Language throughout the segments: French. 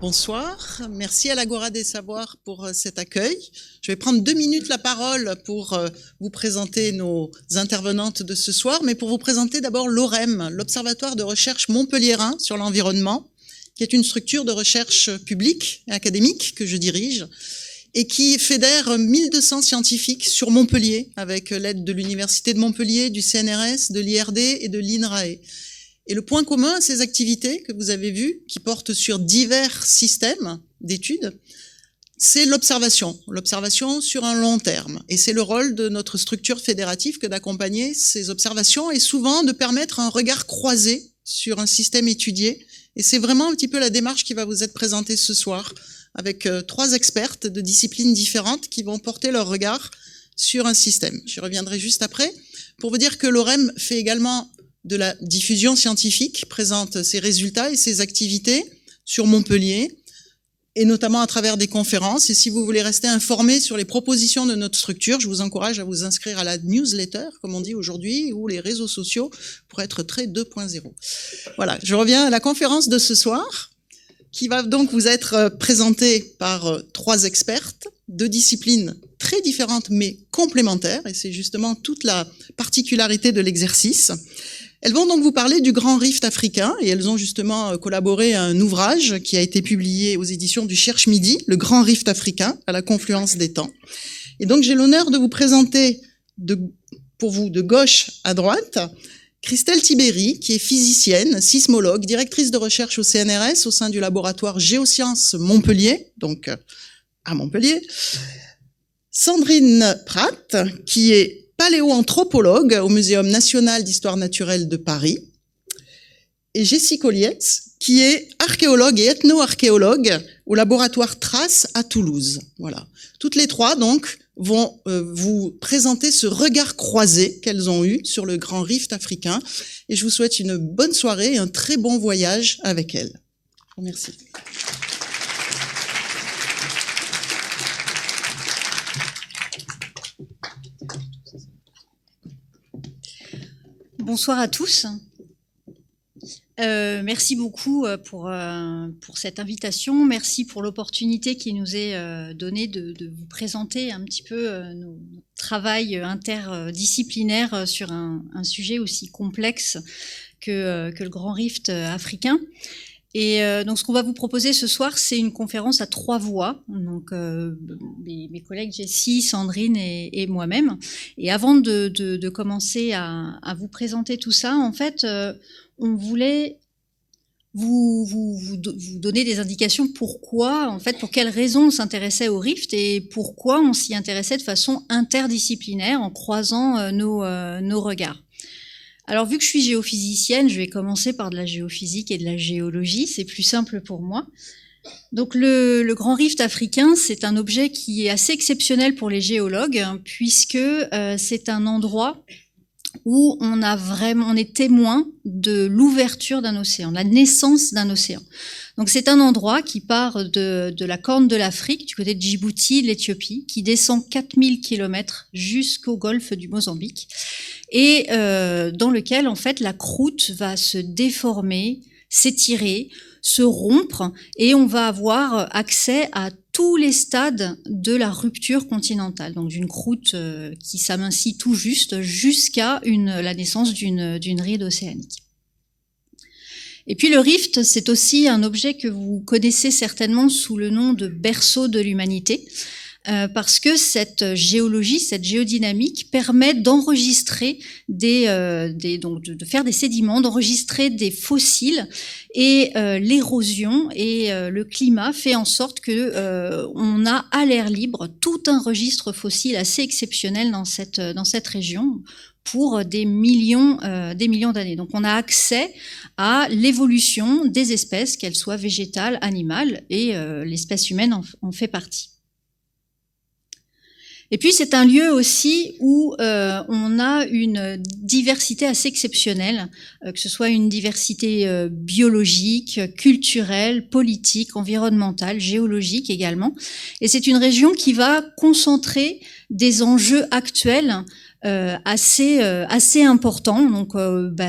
Bonsoir, merci à l'Agora des Savoirs pour cet accueil. Je vais prendre 2 minutes la parole pour vous présenter nos intervenantes de ce soir, mais pour vous présenter d'abord l'OREM, l'Observatoire de recherche montpelliérain sur l'environnement, qui est une structure de recherche publique et académique que je dirige et qui fédère 1200 scientifiques sur Montpellier avec l'aide de l'Université de Montpellier, du CNRS, de l'IRD et de l'INRAE. Et le point commun à ces activités que vous avez vues, qui portent sur divers systèmes d'études, c'est l'observation sur un long terme. Et c'est le rôle de notre structure fédérative que d'accompagner ces observations et souvent de permettre un regard croisé sur un système étudié. Et c'est vraiment un petit peu la démarche qui va vous être présentée ce soir, avec 3 expertes de disciplines différentes qui vont porter leur regard sur un système. J'y reviendrai juste après. Pour vous dire que l'OREM fait également de la diffusion scientifique, présente ses résultats et ses activités sur Montpellier, et notamment à travers des conférences. Et si vous voulez rester informé sur les propositions de notre structure, je vous encourage à vous inscrire à la newsletter, comme on dit aujourd'hui, ou les réseaux sociaux pour être très 2.0. Voilà, je reviens à la conférence de ce soir, qui va donc vous être présentée par 3 expertes de disciplines très différentes mais complémentaires, et c'est justement toute la particularité de l'exercice. Elles vont donc vous parler du Grand Rift africain, et elles ont justement collaboré à un ouvrage qui a été publié aux éditions du Cherche Midi, le Grand Rift africain, à la confluence des temps. Et donc j'ai l'honneur de vous présenter, pour vous, de gauche à droite, Christelle Tibéri, qui est physicienne, sismologue, directrice de recherche au CNRS, au sein du laboratoire Géosciences Montpellier, donc à Montpellier. Sandrine Pratt, qui est paléoanthropologue au Muséum national d'histoire naturelle de Paris, et Jessie Collietz, qui est archéologue et ethno-archéologue au laboratoire Trace à Toulouse. Voilà. Toutes les 3, donc, vont vous présenter ce regard croisé qu'elles ont eu sur le Grand Rift africain, et je vous souhaite une bonne soirée et un très bon voyage avec elles. Merci. Bonsoir à tous. Merci beaucoup pour cette invitation. Merci pour l'opportunité qui nous est donnée de vous présenter un petit peu notre travail interdisciplinaire sur un sujet aussi complexe que le Grand Rift africain. Et donc, ce qu'on va vous proposer ce soir, c'est une conférence à 3 voix. Donc, mes collègues Jessie, Sandrine et moi-même. Et avant de commencer à vous présenter tout ça, en fait, on voulait vous donner des indications pourquoi, en fait, pour quelles raisons on s'intéressait au Rift et pourquoi on s'y intéressait de façon interdisciplinaire en croisant nos regards. Alors, vu que je suis géophysicienne, je vais commencer par de la géophysique et de la géologie, c'est plus simple pour moi. Donc, le Grand Rift africain, c'est un objet qui est assez exceptionnel pour les géologues, puisque c'est un endroit où on est témoin de l'ouverture d'un océan, de la naissance d'un océan. Donc, c'est un endroit qui part de la corne de l'Afrique, du côté de Djibouti, de l'Éthiopie, qui descend 4000 km jusqu'au golfe du Mozambique, et dans lequel, en fait, la croûte va se déformer, s'étirer, se rompre, et on va avoir accès à tous les stades de la rupture continentale, donc d'une croûte qui s'amincit tout juste jusqu'à la naissance d'une ride océanique. Et puis le Rift, c'est aussi un objet que vous connaissez certainement sous le nom de berceau de l'humanité, parce que cette géologie, cette géodynamique permet d'enregistrer donc de faire des sédiments, d'enregistrer des fossiles, et l'érosion et le climat fait en sorte que on a à l'air libre tout un registre fossile assez exceptionnel dans cette région pour des millions d'années. Donc on a accès à l'évolution des espèces, qu'elles soient végétales, animales, et l'espèce humaine en fait partie. Et puis c'est un lieu aussi où on a une diversité assez exceptionnelle, que ce soit une diversité biologique, culturelle, politique, environnementale, géologique également. Et c'est une région qui va concentrer des enjeux actuels assez importants. Donc,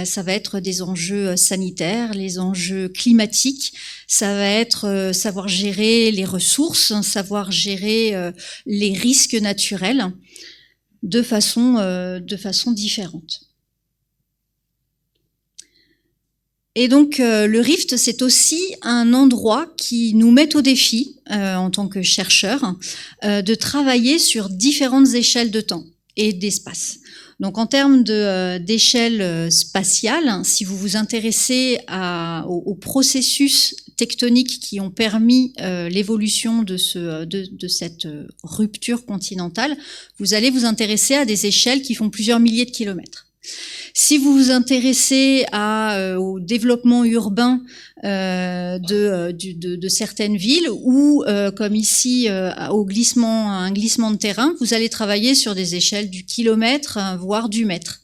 ça va être des enjeux sanitaires, les enjeux climatiques, ça va être savoir gérer les ressources, savoir gérer les risques naturels de façon différente. Et donc, le Rift, c'est aussi un endroit qui nous met au défi, en tant que chercheurs, de travailler sur différentes échelles de temps et d'espace. Donc, en termes d'échelle spatiale, si vous vous intéressez aux processus tectoniques qui ont permis l'évolution de cette rupture continentale, vous allez vous intéresser à des échelles qui font plusieurs milliers de kilomètres. Si vous vous intéressez au développement urbain de certaines villes ou comme ici un glissement de terrain, vous allez travailler sur des échelles du kilomètre, voire du mètre.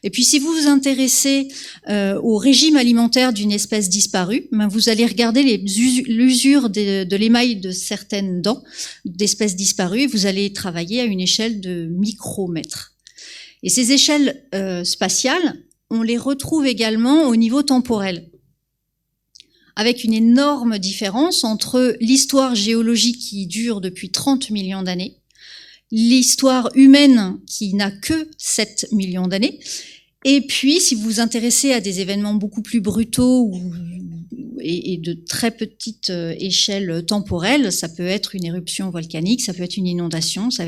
Et puis si vous vous intéressez au régime alimentaire d'une espèce disparue, vous allez regarder l'usure de l'émail de certaines dents d'espèces disparues et vous allez travailler à une échelle de micromètres. Et ces échelles spatiales, on les retrouve également au niveau temporel, avec une énorme différence entre l'histoire géologique qui dure depuis 30 millions d'années, l'histoire humaine qui n'a que 7 millions d'années, et puis si vous vous intéressez à des événements beaucoup plus brutaux et de très petite échelle temporelle, ça peut être une éruption volcanique, ça peut être une inondation, ça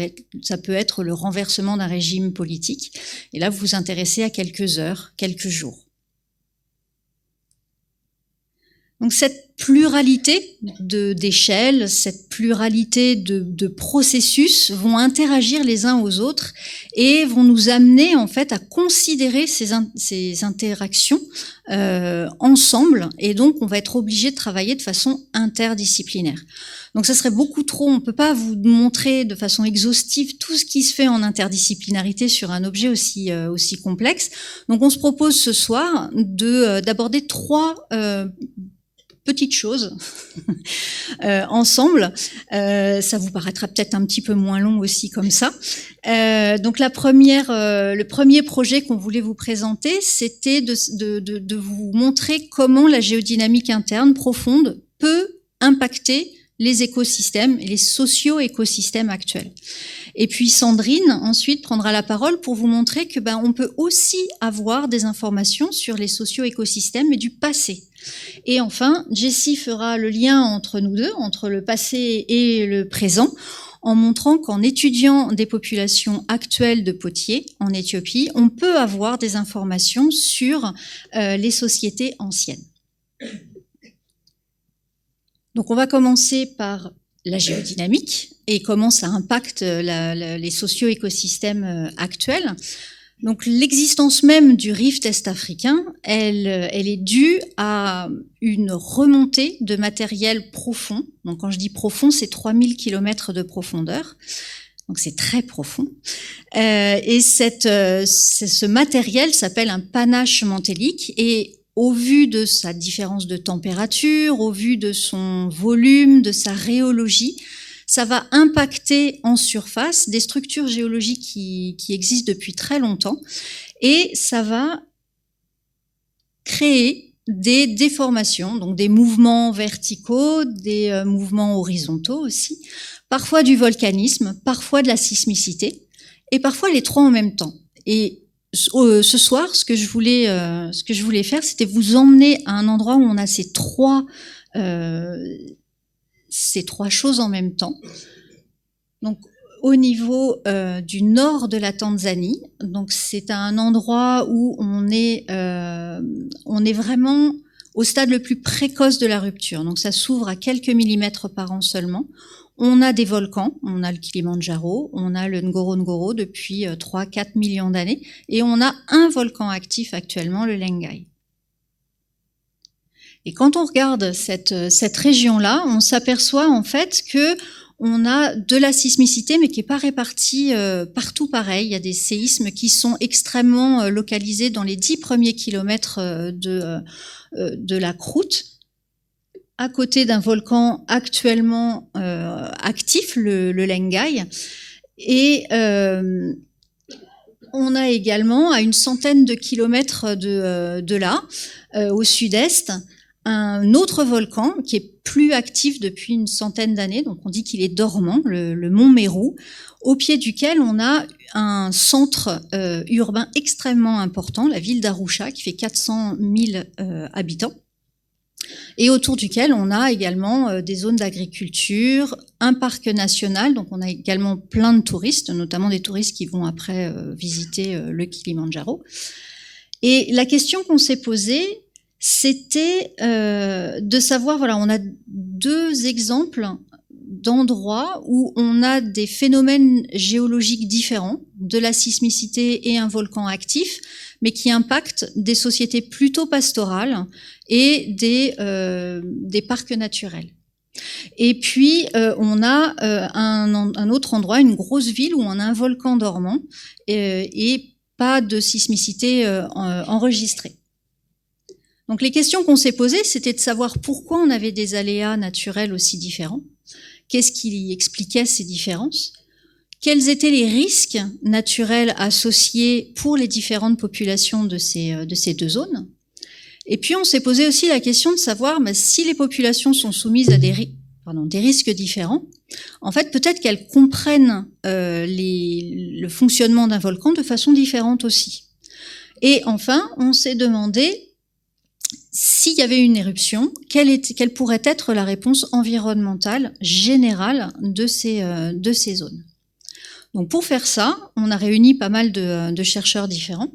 peut être le renversement d'un régime politique. Et là, vous vous intéressez à quelques heures, quelques jours. Donc cette pluralité d'échelles, cette pluralité de processus vont interagir les uns aux autres et vont nous amener en fait à considérer ces interactions ensemble, et donc on va être obligé de travailler de façon interdisciplinaire. Donc ça serait beaucoup trop, on ne peut pas vous montrer de façon exhaustive tout ce qui se fait en interdisciplinarité sur un objet aussi complexe. Donc on se propose ce soir d'aborder 3 petites choses ensemble. Ça vous paraîtra peut-être un petit peu moins long aussi comme ça. Donc le premier projet qu'on voulait vous présenter, c'était de vous montrer comment la géodynamique interne profonde peut impacter les écosystèmes et les socio-écosystèmes actuels. Et puis Sandrine ensuite prendra la parole pour vous montrer que on peut aussi avoir des informations sur les socio-écosystèmes mais du passé. Et enfin, Jessie fera le lien entre nous deux, entre le passé et le présent, en montrant qu'en étudiant des populations actuelles de potiers en Éthiopie, on peut avoir des informations sur les sociétés anciennes. Donc on va commencer par la géodynamique et comment ça impacte les socio-écosystèmes actuels. Donc l'existence même du rift est-africain, elle est due à une remontée de matériel profond. Donc quand je dis profond, c'est 3000 km de profondeur. Donc c'est très profond. Et ce matériel s'appelle un panache mantélique, et au vu de sa différence de température, au vu de son volume, de sa rhéologie, ça va impacter en surface des structures géologiques qui existent depuis très longtemps, et ça va créer des déformations, donc des mouvements verticaux, des mouvements horizontaux aussi, parfois du volcanisme, parfois de la sismicité, et parfois les 3 en même temps. Et ce soir, ce que je voulais faire, c'était vous emmener à un endroit où on a ces trois choses en même temps. Donc, au niveau du nord de la Tanzanie, donc c'est un endroit où on est vraiment au stade le plus précoce de la rupture. Donc, ça s'ouvre à quelques millimètres par an seulement. On a des volcans, on a le Kilimandjaro, on a le Ngorongoro depuis 3-4 millions d'années, et on a un volcan actif actuellement, le Lengai. Et quand on regarde cette région-là, on s'aperçoit en fait que on a de la sismicité, mais qui n'est pas répartie partout pareil. Il y a des séismes qui sont extrêmement localisés dans les 10 premiers kilomètres de la croûte, à côté d'un volcan actuellement actif, le Lengai. Et On a également, à une centaine de kilomètres de là, au sud-est, un autre volcan qui est plus actif depuis une centaine d'années, donc on dit qu'il est dormant, le mont Meru, au pied duquel on a un centre urbain extrêmement important, la ville d'Arusha, qui fait 400 000 habitants, et autour duquel on a également des zones d'agriculture, un parc national, donc on a également plein de touristes, notamment des touristes qui vont après visiter le Kilimandjaro. Et la question qu'on s'est posée, c'était de savoir, voilà, on a deux exemples d'endroits où on a des phénomènes géologiques différents, de la sismicité et un volcan actif, mais qui impactent des sociétés plutôt pastorales et des parcs naturels. Et puis, on a un autre endroit, une grosse ville où on a un volcan dormant et pas de sismicité enregistrée. Donc les questions qu'on s'est posées, c'était de savoir pourquoi on avait des aléas naturels aussi différents, qu'est-ce qui expliquait ces différences, quels étaient les risques naturels associés pour les différentes populations de ces deux zones. Et puis on s'est posé aussi la question de savoir si les populations sont soumises à des risques différents, en fait peut-être qu'elles comprennent le fonctionnement d'un volcan de façon différente aussi. Et enfin, on s'est demandé s'il y avait une éruption, quelle pourrait être la réponse environnementale générale de ces zones. Donc pour faire ça, on a réuni pas mal de chercheurs différents.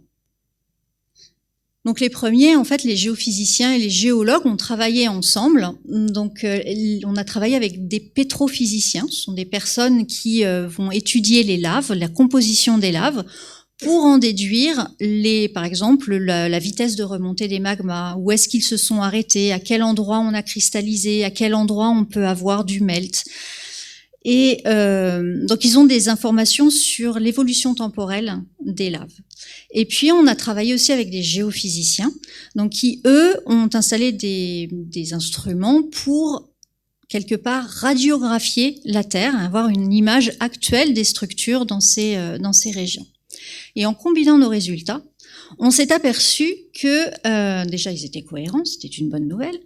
Donc les premiers, en fait, les géophysiciens et les géologues ont travaillé ensemble. Donc on a travaillé avec des pétrophysiciens, ce sont des personnes qui vont étudier les laves, la composition des laves, pour en déduire par exemple la vitesse de remontée des magmas, où est-ce qu'ils se sont arrêtés, à quel endroit on a cristallisé, à quel endroit on peut avoir du melt. Et donc ils ont des informations sur l'évolution temporelle des laves. Et puis on a travaillé aussi avec des géophysiciens, donc qui eux ont installé des instruments pour quelque part radiographier la Terre, avoir une image actuelle des structures dans ces régions. Et en combinant nos résultats, on s'est aperçu que déjà ils étaient cohérents, c'était une bonne nouvelle,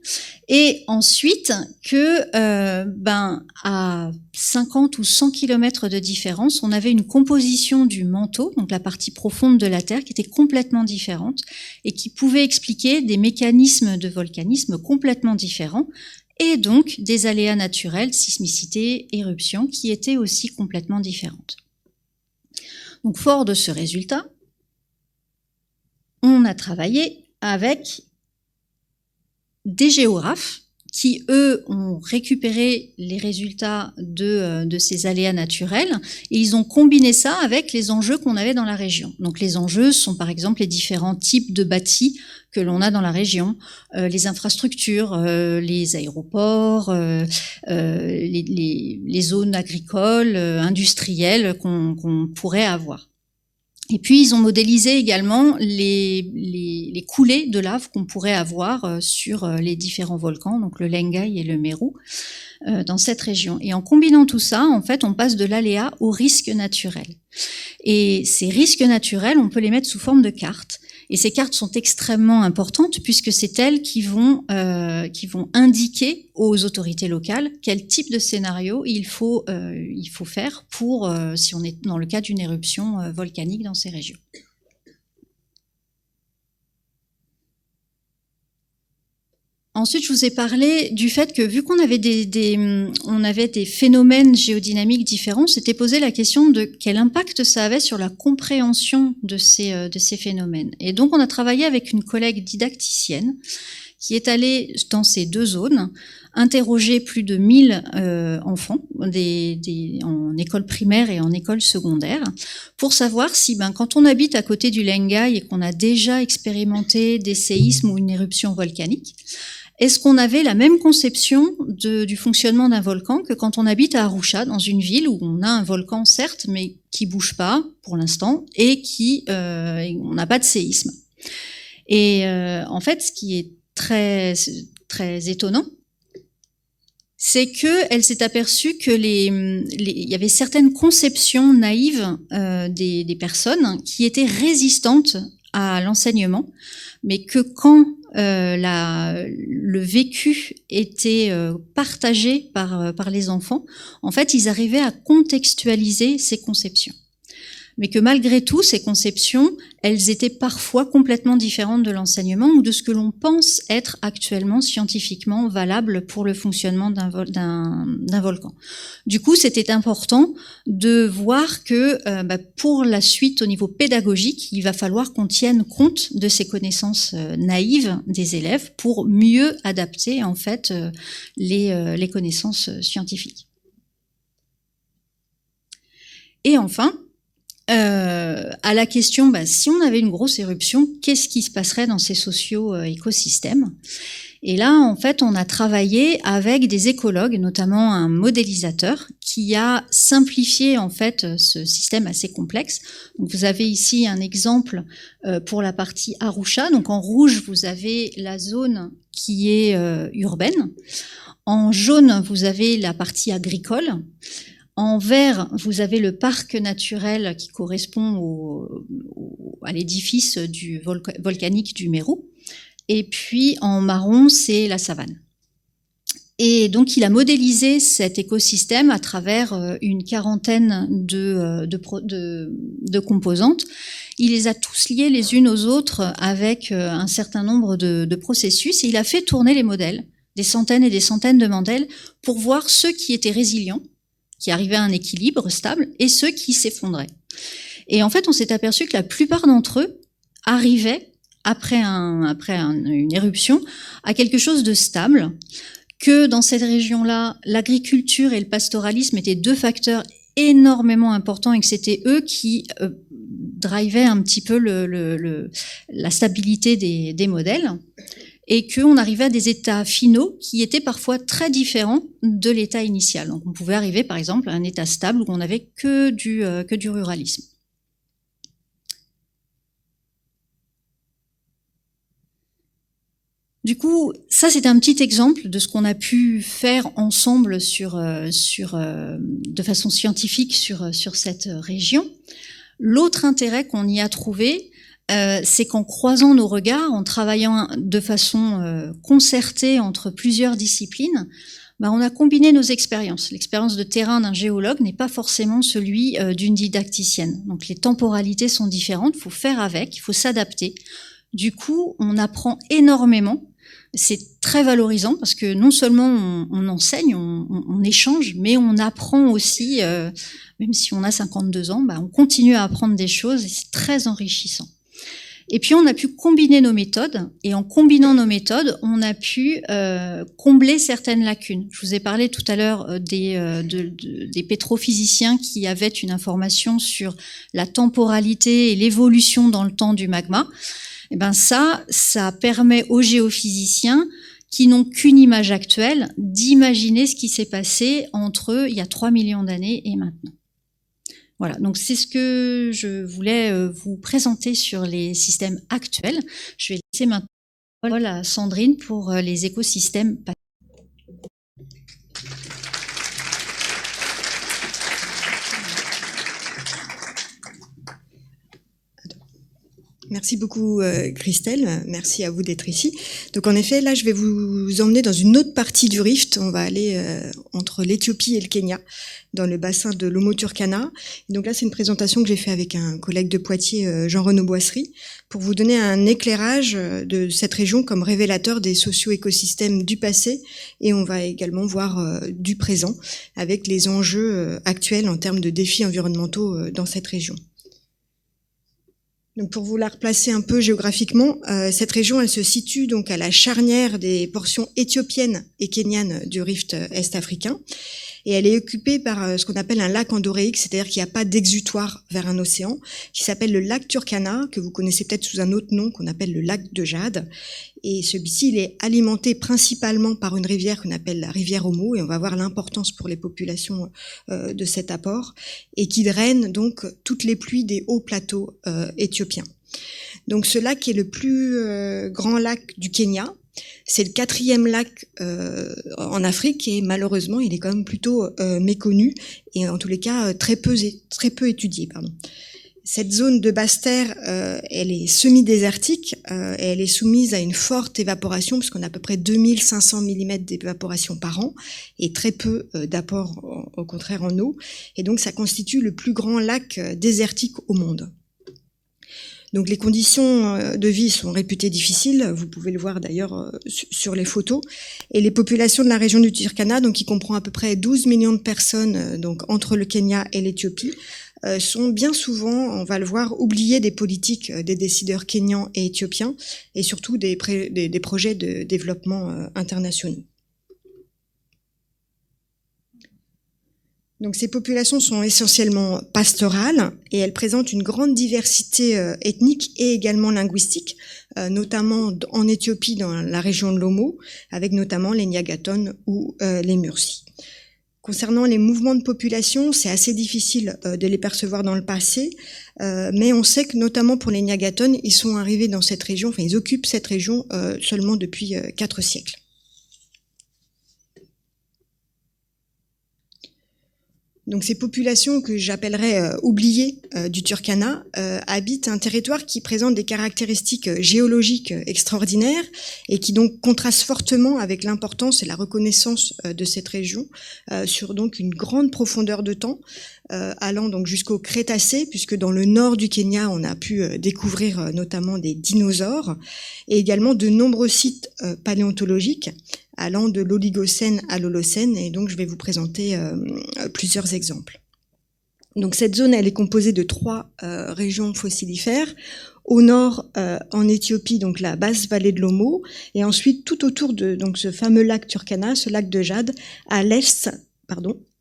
et ensuite que à 50 ou 100 km de différence, on avait une composition du manteau, donc la partie profonde de la Terre, qui était complètement différente et qui pouvait expliquer des mécanismes de volcanisme complètement différents et donc des aléas naturels, sismicité, éruption, qui étaient aussi complètement différentes. Donc, fort de ce résultat, on a travaillé avec des géographes qui, eux, ont récupéré les résultats de ces aléas naturels et ils ont combiné ça avec les enjeux qu'on avait dans la région. Donc, les enjeux sont, par exemple, les différents types de bâtis que l'on a dans la région, les infrastructures, les aéroports, les zones agricoles, industrielles qu'on pourrait avoir. Et puis, ils ont modélisé également les coulées de lave qu'on pourrait avoir sur les différents volcans, donc le Lengai et le Meru, dans cette région. Et en combinant tout ça, en fait, on passe de l'aléa au risque naturel. Et ces risques naturels, on peut les mettre sous forme de cartes. Et ces cartes sont extrêmement importantes puisque c'est elles qui vont indiquer aux autorités locales quel type de scénario il faut faire pour si on est dans le cas d'une éruption volcanique dans ces régions. Ensuite, je vous ai parlé du fait que vu qu'on avait on avait des phénomènes géodynamiques différents, on s'était posé la question de quel impact ça avait sur la compréhension de ces phénomènes. Et donc, on a travaillé avec une collègue didacticienne qui est allée dans ces deux zones, interroger plus de 1000 enfants en école primaire et en école secondaire, pour savoir si, quand on habite à côté du Lengai et qu'on a déjà expérimenté des séismes ou une éruption volcanique, est-ce qu'on avait la même conception du fonctionnement d'un volcan que quand on habite à Arusha, dans une ville où on a un volcan, certes, mais qui bouge pas pour l'instant et on n'a pas de séisme. Et en fait, ce qui est très, très étonnant, c'est qu'elle s'est aperçue que il y avait certaines conceptions naïves des personnes qui étaient résistantes à l'enseignement, mais que quand le vécu était partagé par les enfants, en fait, ils arrivaient à contextualiser ces conceptions. Mais que malgré tout, ces conceptions, elles étaient parfois complètement différentes de l'enseignement ou de ce que l'on pense être actuellement scientifiquement valable pour le fonctionnement d'un volcan. Du coup, c'était important de voir que pour la suite, au niveau pédagogique, il va falloir qu'on tienne compte de ces connaissances naïves des élèves pour mieux adapter en fait les connaissances scientifiques. Et enfin, à la question, si on avait une grosse éruption, qu'est-ce qui se passerait dans ces socio-écosystèmes? Et là, en fait, on a travaillé avec des écologues, notamment un modélisateur, qui a simplifié en fait ce système assez complexe. Donc, vous avez ici un exemple pour la partie Arusha. Donc, en rouge, vous avez la zone qui est urbaine. En jaune, vous avez la partie agricole. En vert, vous avez le parc naturel qui correspond à l'édifice volcanique du Meru. Et puis en marron, c'est la savane. Et donc, il a modélisé cet écosystème à travers une quarantaine de composantes. Il les a tous liés les unes aux autres avec un certain nombre de processus. Et il a fait tourner les modèles, des centaines et des centaines de modèles, pour voir ceux qui étaient résilients, qui arrivaient à un équilibre stable, et ceux qui s'effondraient. Et en fait, on s'est aperçu que la plupart d'entre eux arrivaient, après une éruption, à quelque chose de stable, que dans cette région-là, l'agriculture et le pastoralisme étaient deux facteurs énormément importants et que c'était eux qui drivaient un petit peu la stabilité des modèles. Et qu'on arrivait à des états finaux qui étaient parfois très différents de l'état initial. Donc on pouvait arriver par exemple à un état stable où on n'avait que du ruralisme. Du coup, ça c'est un petit exemple de ce qu'on a pu faire ensemble de façon scientifique sur cette région. L'autre intérêt qu'on y a trouvé, c'est qu'en croisant nos regards, en travaillant de façon concertée entre plusieurs disciplines, on a combiné nos expériences. L'expérience de terrain d'un géologue n'est pas forcément celui d'une didacticienne. Donc les temporalités sont différentes, il faut faire avec, il faut s'adapter. Du coup, on apprend énormément. C'est très valorisant parce que non seulement on enseigne, on échange, mais on apprend aussi, même si on a 52 ans, on continue à apprendre des choses et c'est très enrichissant. Et puis on a pu combiner nos méthodes, et en combinant nos méthodes, on a pu combler certaines lacunes. Je vous ai parlé tout à l'heure des pétrophysiciens qui avaient une information sur la temporalité et l'évolution dans le temps du magma. Et ça permet aux géophysiciens qui n'ont qu'une image actuelle d'imaginer ce qui s'est passé entre il y a 3 millions d'années et maintenant. Voilà, donc c'est ce que je voulais vous présenter sur les systèmes actuels. Je vais laisser maintenant la parole à Sandrine pour les écosystèmes. Merci beaucoup Christelle, merci à vous d'être ici. Donc en effet, là je vais vous emmener dans une autre partie du rift. On va aller entre l'Éthiopie et le Kenya, dans le bassin de l'Omo-Turkana. Donc là c'est une présentation que j'ai fait avec un collègue de Poitiers, Jean-Renaud Boisserie, pour vous donner un éclairage de cette région comme révélateur des socio-écosystèmes du passé, et on va également voir du présent avec les enjeux actuels en termes de défis environnementaux dans cette région. Donc pour vous la replacer un peu géographiquement, cette région elle se situe donc à la charnière des portions éthiopiennes et kenyanes du rift est-africain, et elle est occupée par ce qu'on appelle un lac endoréique, c'est-à-dire qu'il n'y a pas d'exutoire vers un océan, qui s'appelle le lac Turkana, que vous connaissez peut-être sous un autre nom qu'on appelle le lac de Jade. Et celui-ci, il est alimenté principalement par une rivière qu'on appelle la rivière Omo, et on va voir l'importance pour les populations de cet apport, et qui draine donc toutes les pluies des hauts plateaux éthiopiens. Donc ce lac est le plus grand lac du Kenya. C'est le 4e lac en Afrique et malheureusement, il est quand même plutôt méconnu et en tous les cas très peu étudié. Pardon. Cette zone de basse terre, elle est semi-désertique et elle est soumise à une forte évaporation puisqu'on a à peu près 2500 mm d'évaporation par an et très peu d'apport au contraire en eau. Et donc ça constitue le plus grand lac désertique au monde. Donc les conditions de vie sont réputées difficiles, vous pouvez le voir d'ailleurs sur les photos. Et les populations de la région du Turkana, donc qui comprend à peu près 12 millions de personnes, donc entre le Kenya et l'Éthiopie, sont bien souvent, on va le voir, oubliées des politiques des décideurs kenyans et éthiopiens, et surtout des projets de développement internationaux. Donc ces populations sont essentiellement pastorales et elles présentent une grande diversité ethnique et également linguistique, notamment en Éthiopie dans la région de l'Omo, avec notamment les Nyagaton ou les Mursi. Concernant les mouvements de population, c'est assez difficile de les percevoir dans le passé, mais on sait que notamment pour les Nyagaton, ils sont arrivés dans cette région, enfin ils occupent cette région seulement depuis 4 siècles. Donc ces populations que j'appellerais oubliées du Turkana habitent un territoire qui présente des caractéristiques géologiques extraordinaires et qui donc contraste fortement avec l'importance et la reconnaissance de cette région sur donc une grande profondeur de temps, allant donc jusqu'au Crétacé, puisque dans le nord du Kenya, on a pu découvrir notamment des dinosaures et également de nombreux sites paléontologiques allant de l'Oligocène à l'Holocène, et donc je vais vous présenter plusieurs exemples. Donc cette zone, elle est composée de 3 régions fossilifères. Au nord, en Éthiopie, donc la basse vallée de l'Omo, et ensuite tout autour de donc ce fameux lac Turkana, ce lac de jade, à l'est,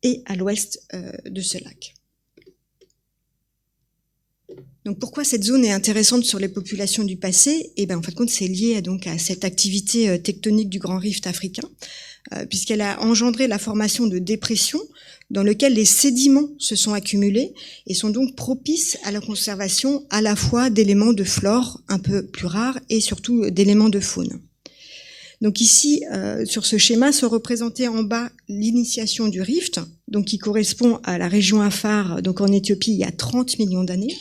et à l'ouest de ce lac. Donc pourquoi cette zone est intéressante sur les populations du passé? Et ben en fin de compte, c'est lié donc à cette activité tectonique du Grand Rift africain, puisqu'elle a engendré la formation de dépressions dans lesquelles les sédiments se sont accumulés et sont donc propices à la conservation à la fois d'éléments de flore un peu plus rares et surtout d'éléments de faune. Donc ici, sur ce schéma, se représentait en bas l'initiation du rift, donc qui correspond à la région Afar, donc en Éthiopie, il y a 30 millions d'années.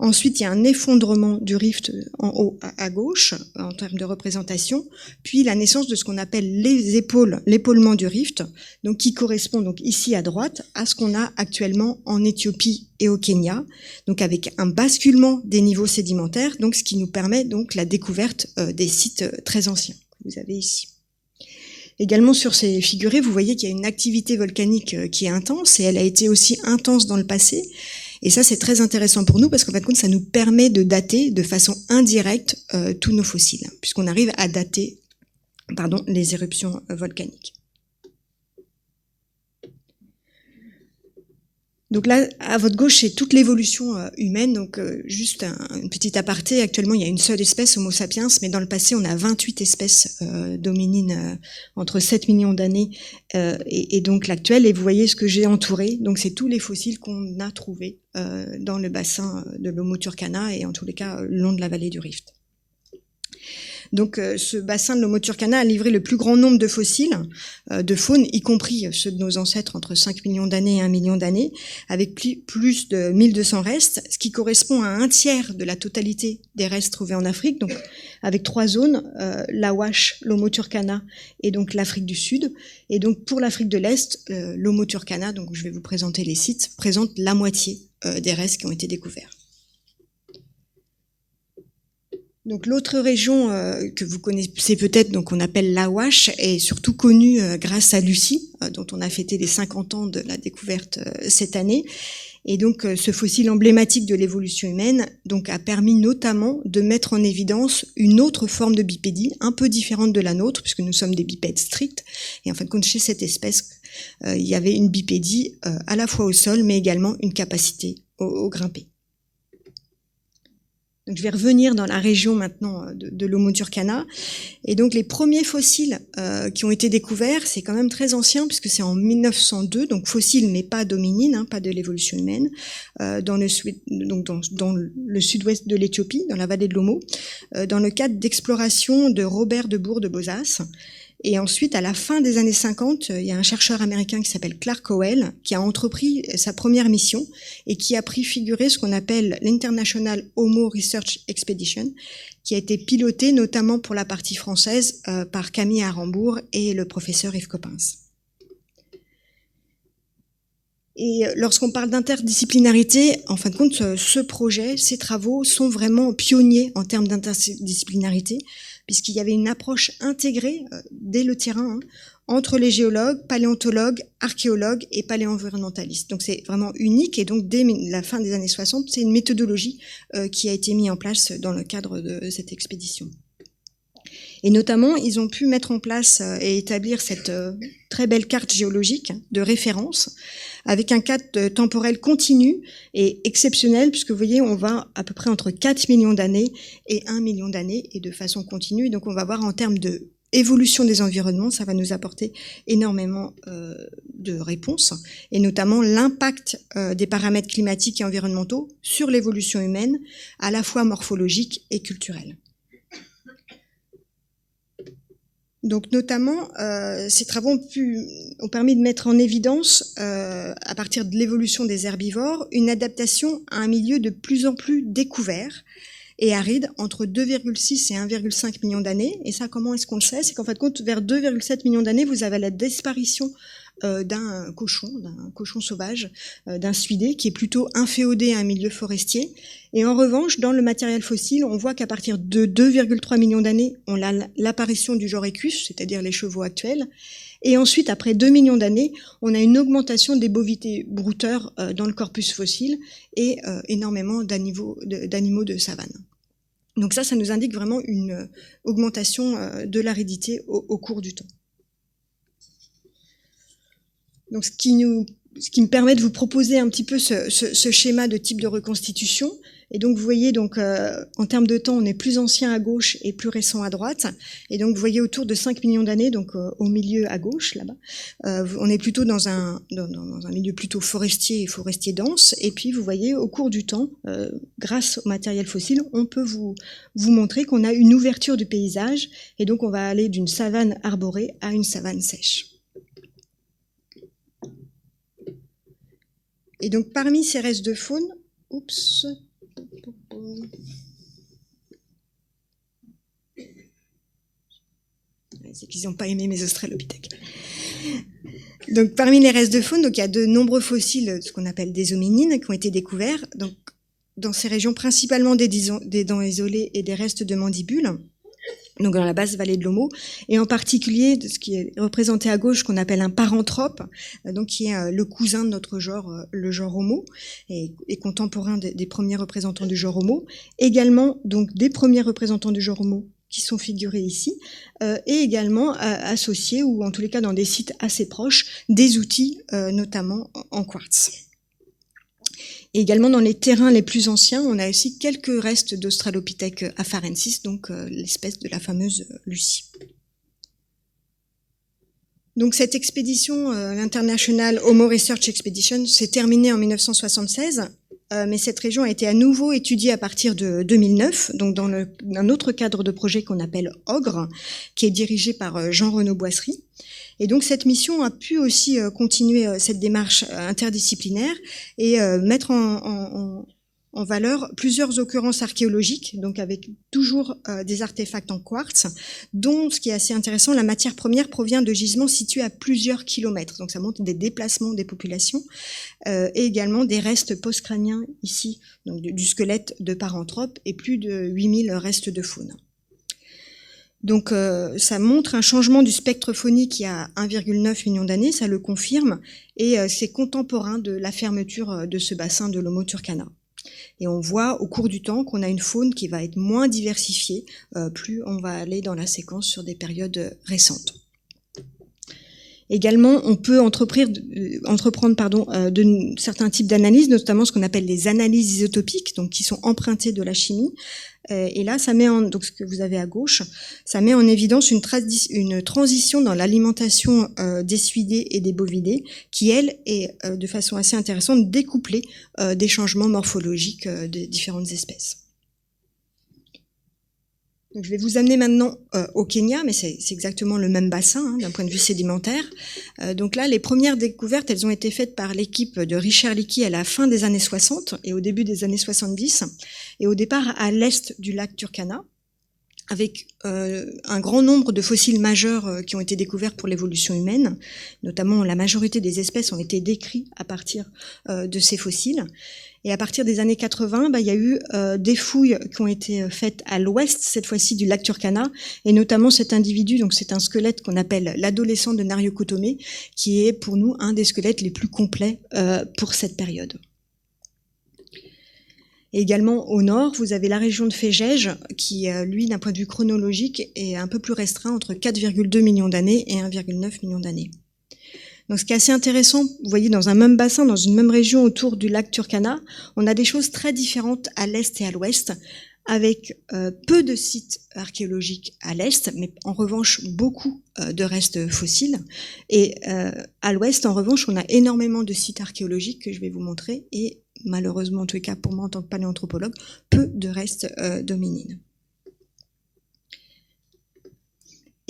Ensuite, il y a un effondrement du rift en haut à gauche, en termes de représentation, puis la naissance de ce qu'on appelle les épaules, l'épaulement du rift, donc qui correspond donc ici à droite à ce qu'on a actuellement en Éthiopie et au Kenya, donc avec un basculement des niveaux sédimentaires, donc ce qui nous permet donc la découverte des sites très anciens que vous avez ici. Également sur ces figurés, vous voyez qu'il y a une activité volcanique qui est intense, et elle a été aussi intense dans le passé. Et ça, c'est très intéressant pour nous parce qu'en fin de compte, ça nous permet de dater de façon indirecte tous nos fossiles, puisqu'on arrive à dater les éruptions volcaniques. Donc là, à votre gauche, c'est toute l'évolution humaine. Donc juste une petite aparté, actuellement, il y a une seule espèce, Homo sapiens, mais dans le passé, on a 28 espèces d'hominines entre 7 millions d'années et donc l'actuelle. Et vous voyez ce que j'ai entouré. Donc c'est tous les fossiles qu'on a trouvés dans le bassin de l'Omo Turkana et en tous les cas le long de la vallée du Rift. Donc ce bassin de l'Omo Turkana a livré le plus grand nombre de fossiles de faune, y compris ceux de nos ancêtres entre 5 millions d'années et 1 million d'années, avec plus de 1200 restes, ce qui correspond à 1/3 de la totalité des restes trouvés en Afrique, donc avec 3 zones, l'Awash, l'Omo Turkana et donc l'Afrique du Sud. Et donc pour l'Afrique de l'Est, l'Omo Turkana, donc je vais vous présenter les sites, présente la moitié des restes qui ont été découverts. Donc l'autre région que vous connaissez peut-être, donc on appelle l'Awash, est surtout connue grâce à Lucie, dont on a fêté les 50 ans de la découverte cette année. Et donc ce fossile emblématique de l'évolution humaine donc a permis notamment de mettre en évidence une autre forme de bipédie, un peu différente de la nôtre, puisque nous sommes des bipèdes stricts. Et en fin de compte, chez cette espèce, il y avait une bipédie à la fois au sol, mais également une capacité au grimper. Donc je vais revenir dans la région maintenant de l'Homo turcana. Et donc les premiers fossiles qui ont été découverts, c'est quand même très ancien puisque c'est en 1902, donc fossiles mais pas d'hominines, pas de l'évolution humaine, dans le sud-ouest de l'Éthiopie, dans la vallée de l'Omo, dans le cadre d'exploration de Robert de Boer de Bozas. Et ensuite, à la fin des années 50, il y a un chercheur américain qui s'appelle Clark Howell qui a entrepris sa première mission et qui a préfiguré ce qu'on appelle l'International Homo Research Expedition, qui a été pilotée notamment pour la partie française par Camille Arambourg et le professeur Yves Coppens. Et lorsqu'on parle d'interdisciplinarité, en fin de compte, ce projet, ces travaux sont vraiment pionniers en termes d'interdisciplinarité, puisqu'il y avait une approche intégrée dès le terrain entre les géologues, paléontologues, archéologues et paléoenvironnementalistes. Donc c'est vraiment unique et donc dès la fin des années 60, c'est une méthodologie qui a été mise en place dans le cadre de cette expédition. Et notamment, ils ont pu mettre en place et établir cette très belle carte géologique de référence avec un cadre temporel continu et exceptionnel, puisque vous voyez, on va à peu près entre 4 millions d'années et 1 million d'années, et de façon continue. Et donc, on va voir en termes de évolution des environnements, ça va nous apporter énormément de réponses, et notamment l'impact des paramètres climatiques et environnementaux sur l'évolution humaine, à la fois morphologique et culturelle. Donc notamment, ces travaux ont permis de mettre en évidence, à partir de l'évolution des herbivores, une adaptation à un milieu de plus en plus découvert et aride entre 2,6 et 1,5 millions d'années. Et ça, comment est-ce qu'on le sait? C'est qu'en fait, vers 2,7 millions d'années, vous avez la disparition d'un cochon sauvage, d'un suidé, qui est plutôt inféodé à un milieu forestier. Et en revanche, dans le matériel fossile, on voit qu'à partir de 2,3 millions d'années, on a l'apparition du genre Equus, c'est-à-dire les chevaux actuels. Et ensuite, après 2 millions d'années, on a une augmentation des bovités brouteurs dans le corpus fossile et énormément d'animaux de savane. Donc ça nous indique vraiment une augmentation de l'aridité au cours du temps. Donc, ce qui me permet de vous proposer un petit peu ce schéma de type de reconstitution. Et donc, vous voyez, en termes de temps, on est plus ancien à gauche et plus récent à droite. Et donc, vous voyez autour de 5 millions d'années, donc au milieu à gauche, là-bas, on est plutôt dans un milieu plutôt forestier et forestier dense. Et puis, vous voyez, au cours du temps, grâce au matériel fossile, on peut vous montrer qu'on a une ouverture du paysage. Et donc, on va aller d'une savane arborée à une savane sèche. Et donc, parmi ces restes de faune, c'est qu'ils n'ont pas aimé mes australopithèques. Donc, parmi les restes de faune, il y a de nombreux fossiles, ce qu'on appelle des hominines, qui ont été découverts. Donc, dans ces régions, principalement des dents isolées et des restes de mandibules. Donc dans la basse vallée de l'Omo, et en particulier ce qui est représenté à gauche, qu'on appelle un paranthrope, donc qui est le cousin de notre genre, le genre Homo, et contemporain des premiers représentants du genre Homo. Également donc des premiers représentants du genre Homo qui sont figurés ici, et également associés, ou en tous les cas dans des sites assez proches, des outils, notamment en quartz. Et également dans les terrains les plus anciens, on a aussi quelques restes d'Australopithèque afarensis, donc l'espèce de la fameuse Lucie. Donc cette expédition, l'International Homo Research Expedition, s'est terminée en 1976, mais cette région a été à nouveau étudiée à partir de 2009, donc dans un autre cadre de projet qu'on appelle OGRE, qui est dirigé par Jean-Renaud Boisserie. Et donc cette mission a pu aussi continuer cette démarche interdisciplinaire et mettre en valeur plusieurs occurrences archéologiques, donc avec toujours des artefacts en quartz, dont, ce qui est assez intéressant, la matière première provient de gisements situés à plusieurs kilomètres. Donc ça montre des déplacements des populations et également des restes post-crâniens ici, donc du squelette de paranthrope et plus de 8000 restes de faune. Donc ça montre un changement du spectre phonique il y a 1,9 million d'années, ça le confirme, et c'est contemporain de la fermeture de ce bassin de l'Homo turcana. Et on voit au cours du temps qu'on a une faune qui va être moins diversifiée, plus on va aller dans la séquence sur des périodes récentes. Également, on peut entreprendre certains types d'analyses, notamment ce qu'on appelle les analyses isotopiques, donc qui sont empruntées de la chimie. Et là, ça met donc ce que vous avez à gauche, ça met en évidence une transition dans l'alimentation des suidés et des bovidés, qui elle est de façon assez intéressante découplée des changements morphologiques des différentes espèces. Donc, je vais vous amener maintenant au Kenya, mais c'est exactement le même bassin d'un point de vue sédimentaire. Donc là, les premières découvertes, elles ont été faites par l'équipe de Richard Leakey à la fin des années 60 et au début des années 70, et au départ à l'est du lac Turkana, avec un grand nombre de fossiles majeurs qui ont été découverts pour l'évolution humaine. Notamment, la majorité des espèces ont été décrites à partir de ces fossiles. Et à partir des années 80, il y a eu des fouilles qui ont été faites à l'ouest, cette fois-ci du lac Turkana, et notamment cet individu, donc c'est un squelette qu'on appelle l'adolescent de Nariokoto, qui est pour nous un des squelettes les plus complets pour cette période. Et également au nord, vous avez la région de Fejej, qui, lui, d'un point de vue chronologique, est un peu plus restreint, entre 4,2 millions d'années et 1,9 million d'années. Donc, ce qui est assez intéressant, vous voyez, dans un même bassin, dans une même région autour du lac Turkana, on a des choses très différentes à l'est et à l'ouest, avec peu de sites archéologiques à l'est, mais en revanche beaucoup de restes fossiles. Et à l'ouest, en revanche, on a énormément de sites archéologiques que je vais vous montrer, et malheureusement, en tous les cas pour moi en tant que paléanthropologue, peu de restes d'hominines.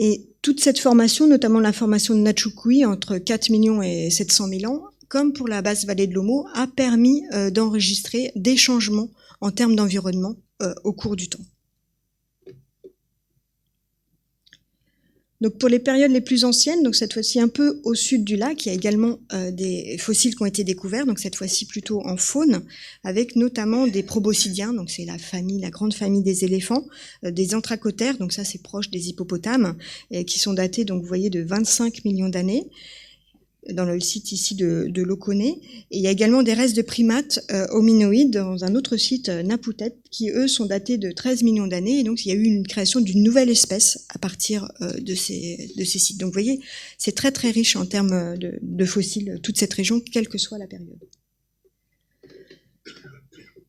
Et toute cette formation, notamment la formation de Nachukui entre 4 millions et 700 000 ans, comme pour la basse vallée de l'Omo, a permis d'enregistrer des changements en termes d'environnement au cours du temps. Donc pour les périodes les plus anciennes, donc cette fois-ci un peu au sud du lac, il y a également des fossiles qui ont été découverts, donc cette fois-ci plutôt en faune, avec notamment des proboscidiens, donc c'est la grande famille des éléphants, des anthracotères, donc ça c'est proche des hippopotames, qui sont datés, donc vous voyez, de 25 millions d'années, dans le site ici de Lokone. Et il y a également des restes de primates hominoïdes dans un autre site, Naputet, qui eux sont datés de 13 millions d'années. Et donc il y a eu une création d'une nouvelle espèce à partir de ces sites. Donc vous voyez, c'est très très riche en termes de fossiles, toute cette région, quelle que soit la période.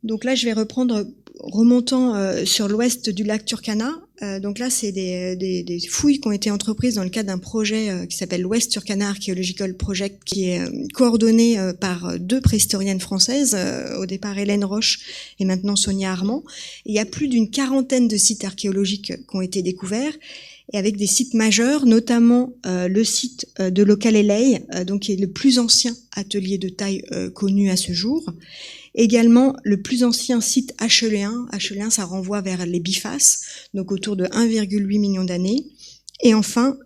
Donc là, je vais remontant sur l'ouest du lac Turkana. Donc là, c'est des fouilles qui ont été entreprises dans le cadre d'un projet qui s'appelle l'West Turkana Archaeological Project, qui est coordonné par 2 préhistoriennes françaises, au départ Hélène Roche et maintenant Sonia Armand. Et il y a plus d'une 40aine de sites archéologiques qui ont été découverts, et avec des sites majeurs, notamment le site de Lokalelei, donc qui est le plus ancien atelier de taille connu à ce jour. Également, le plus ancien site acheléen, ça renvoie vers les bifaces, donc autour de 1,8 million d'années. Et enfin,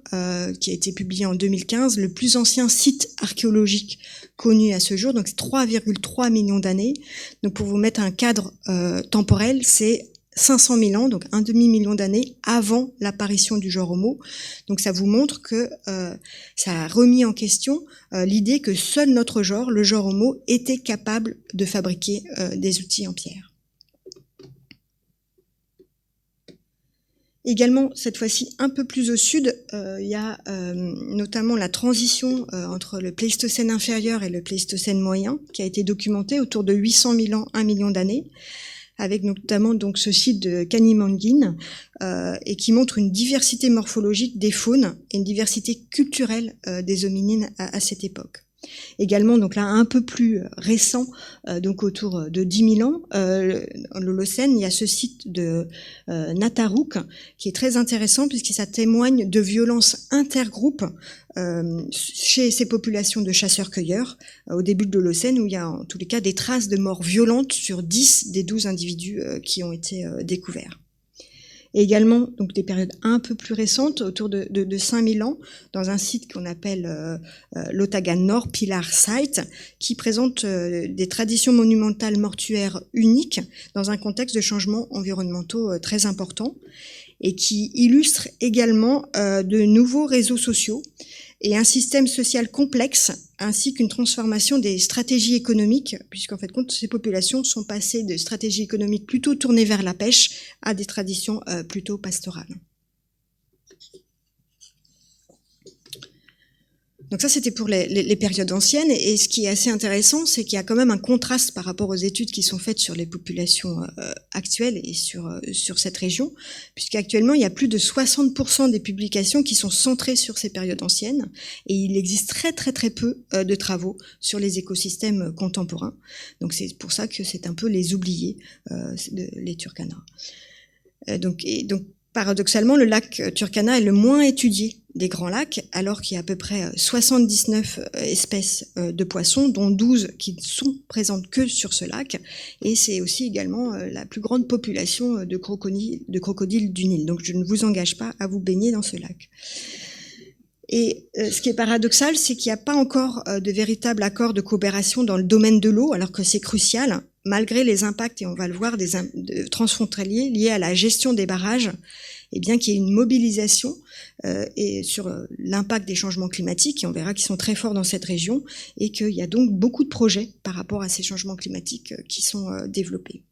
qui a été publié en 2015, le plus ancien site archéologique connu à ce jour, donc c'est 3,3 millions d'années. Donc pour vous mettre un cadre temporel, c'est 500 000 ans, donc un demi-million d'années avant l'apparition du genre Homo. Donc ça vous montre que ça a remis en question l'idée que seul notre genre, le genre Homo, était capable de fabriquer des outils en pierre. Également, cette fois-ci un peu plus au sud, il y a notamment la transition entre le Pléistocène inférieur et le Pléistocène moyen, qui a été documentée autour de 800 000 ans, 1 million d'années, avec notamment donc ce site de Kanimangin, et qui montre une diversité morphologique des faunes et une diversité culturelle des hominines à cette époque. Également, donc là, un peu plus récent, donc autour de 10 000 ans, l'Holocène, il y a ce site de Natarouk, qui est très intéressant puisque ça témoigne de violences intergroupes chez ces populations de chasseurs-cueilleurs au début de l'Holocène, où il y a en tous les cas des traces de morts violentes sur 10 des 12 individus qui ont été découverts. Et également donc des périodes un peu plus récentes, autour de 5000 ans, dans un site qu'on appelle l'Otagan Nord Pilar Site, qui présente des traditions monumentales mortuaires uniques dans un contexte de changements environnementaux très importants, et qui illustre également de nouveaux réseaux sociaux et un système social complexe, ainsi qu'une transformation des stratégies économiques, puisqu'en fait, ces populations sont passées de stratégies économiques plutôt tournées vers la pêche à des traditions plutôt pastorales. Donc ça, c'était pour les périodes anciennes. Et ce qui est assez intéressant, c'est qu'il y a quand même un contraste par rapport aux études qui sont faites sur les populations actuelles et sur cette région, puisqu'actuellement, il y a plus de 60% des publications qui sont centrées sur ces périodes anciennes. Et il existe très peu de travaux sur les écosystèmes contemporains. Donc c'est pour ça que c'est un peu les oubliés, les Turkana. Donc paradoxalement, le lac Turkana est le moins étudié des grands lacs, alors qu'il y a à peu près 79 espèces de poissons, dont 12 qui ne sont présentes que sur ce lac, et c'est aussi également la plus grande population de crocodiles du Nil. Donc je ne vous engage pas à vous baigner dans ce lac. Et ce qui est paradoxal, c'est qu'il n'y a pas encore de véritable accord de coopération dans le domaine de l'eau, alors que c'est crucial, malgré les impacts, et on va le voir, transfrontaliers liés à la gestion des barrages, et bien qu'il y ait une mobilisation et sur l'impact des changements climatiques, et on verra qu'ils sont très forts dans cette région, et qu'il y a donc beaucoup de projets par rapport à ces changements climatiques qui sont développés.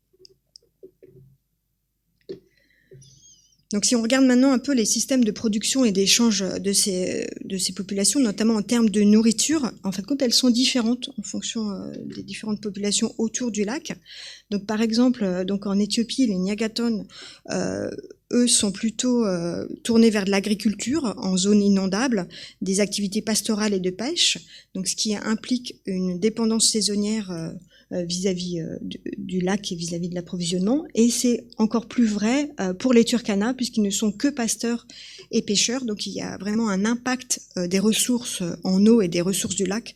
Donc si on regarde maintenant un peu les systèmes de production et d'échange de ces populations, notamment en termes de nourriture, en fin de compte, elles sont différentes en fonction des différentes populations autour du lac. Donc par exemple, donc en Éthiopie, les Nyagaton, eux sont plutôt tournés vers de l'agriculture en zone inondable, des activités pastorales et de pêche, donc ce qui implique une dépendance saisonnière vis-à-vis du lac et vis-à-vis de l'approvisionnement. Et c'est encore plus vrai pour les Turkana, puisqu'ils ne sont que pasteurs et pêcheurs. Donc il y a vraiment un impact des ressources en eau et des ressources du lac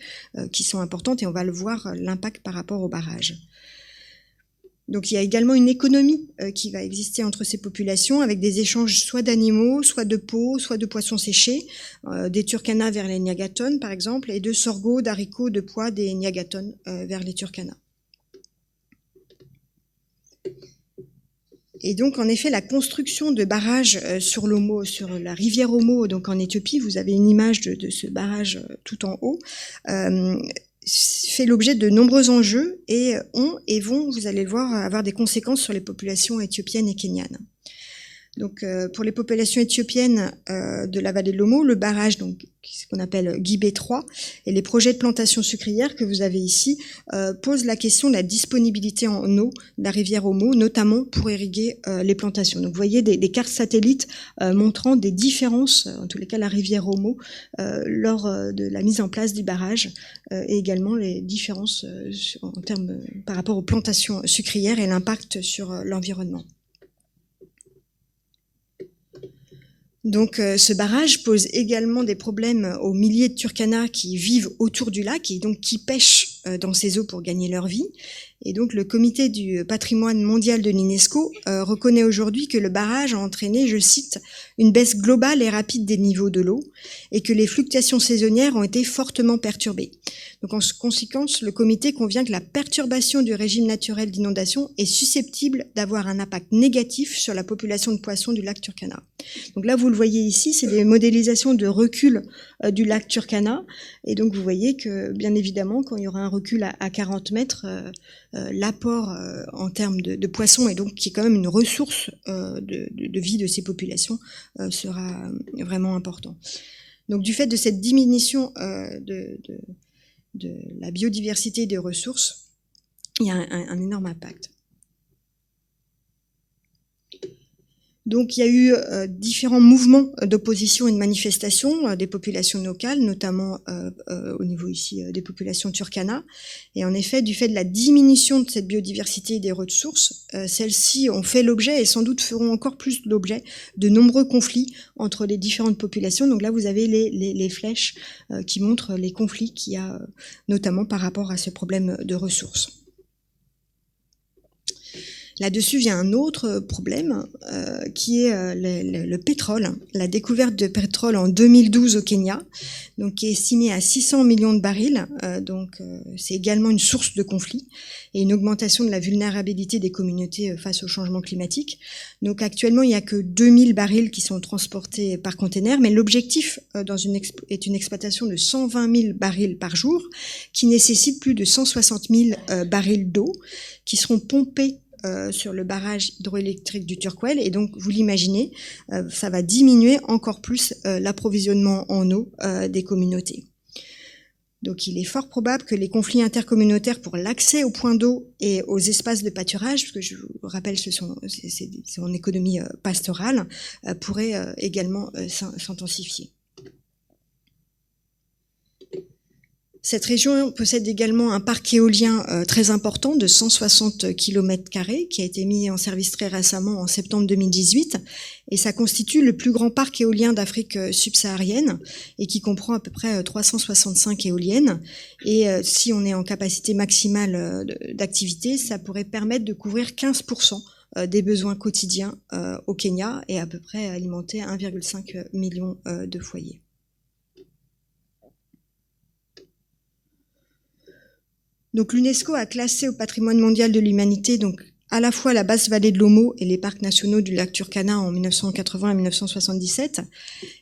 qui sont importantes, et on va le voir, l'impact par rapport au barrage. Donc il y a également une économie qui va exister entre ces populations, avec des échanges soit d'animaux, soit de peaux, soit de poissons séchés, des Turkana vers les Nyagaton par exemple, et de sorgho, d'haricots, de pois des Nyagaton vers les Turkana. Et donc, en effet, la construction de barrages sur la rivière Omo, donc en Éthiopie, vous avez une image de ce barrage tout en haut, fait l'objet de nombreux enjeux et vont, vous allez le voir, avoir des conséquences sur les populations éthiopiennes et kenyanes. Donc, pour les populations éthiopiennes de la vallée de l'Omo, le barrage, donc ce qu'on appelle Guibé 3, et les projets de plantation sucrière que vous avez ici posent la question de la disponibilité en eau de la rivière Omo, notamment pour irriguer les plantations. Donc, vous voyez des cartes satellites montrant des différences, en tous les cas la rivière Omo, lors de la mise en place du barrage, et également les différences en termes par rapport aux plantations sucrières et l'impact sur l'environnement. Donc ce barrage pose également des problèmes aux milliers de Turkana qui vivent autour du lac et donc qui pêchent dans ces eaux pour gagner leur vie. Et donc le comité du patrimoine mondial de l'UNESCO reconnaît aujourd'hui que le barrage a entraîné, je cite, une baisse globale et rapide des niveaux de l'eau et que les fluctuations saisonnières ont été fortement perturbées. Donc en conséquence, le comité convient que la perturbation du régime naturel d'inondation est susceptible d'avoir un impact négatif sur la population de poissons du lac Turkana. Donc là, vous le voyez ici, c'est des modélisations de recul du lac Turkana. Et donc vous voyez que, bien évidemment, quand il y aura un recul à 40 mètres, l'apport en termes de poissons, et donc qui est quand même une ressource de vie de ces populations, sera vraiment important. Donc du fait de cette diminution de la biodiversité des ressources, il y a un énorme impact. Donc il y a eu différents mouvements d'opposition et de manifestation des populations locales, notamment au niveau ici des populations Turkana. Et en effet, du fait de la diminution de cette biodiversité et des ressources, celles-ci ont fait l'objet et sans doute feront encore plus l'objet de nombreux conflits entre les différentes populations. Donc là, vous avez les flèches qui montrent les conflits qu'il y a notamment par rapport à ce problème de ressources. Là-dessus vient un autre problème qui est le pétrole, la découverte de pétrole en 2012 au Kenya, donc qui est estimée à 600 millions de barils, donc c'est également une source de conflit et une augmentation de la vulnérabilité des communautés face au changement climatique. Donc actuellement, il n'y a que 2000 barils qui sont transportés par container, mais l'objectif est une exploitation de 120 000 barils par jour qui nécessite plus de 160 000 barils d'eau qui seront pompés sur le barrage hydroélectrique du Turkwel, et donc vous l'imaginez, ça va diminuer encore plus l'approvisionnement en eau des communautés. Donc il est fort probable que les conflits intercommunautaires pour l'accès aux points d'eau et aux espaces de pâturage, parce que je vous rappelle c'est en économie pastorale, pourraient également s'intensifier. Cette région possède également un parc éolien très important de 160 km² qui a été mis en service très récemment en septembre 2018 et ça constitue le plus grand parc éolien d'Afrique subsaharienne et qui comprend à peu près 365 éoliennes et si on est en capacité maximale d'activité, ça pourrait permettre de couvrir 15% des besoins quotidiens au Kenya et à peu près alimenter 1,5 million de foyers. Donc l'UNESCO a classé au patrimoine mondial de l'humanité donc à la fois la basse vallée de l'Omo et les parcs nationaux du lac Turkana en 1980 et 1977,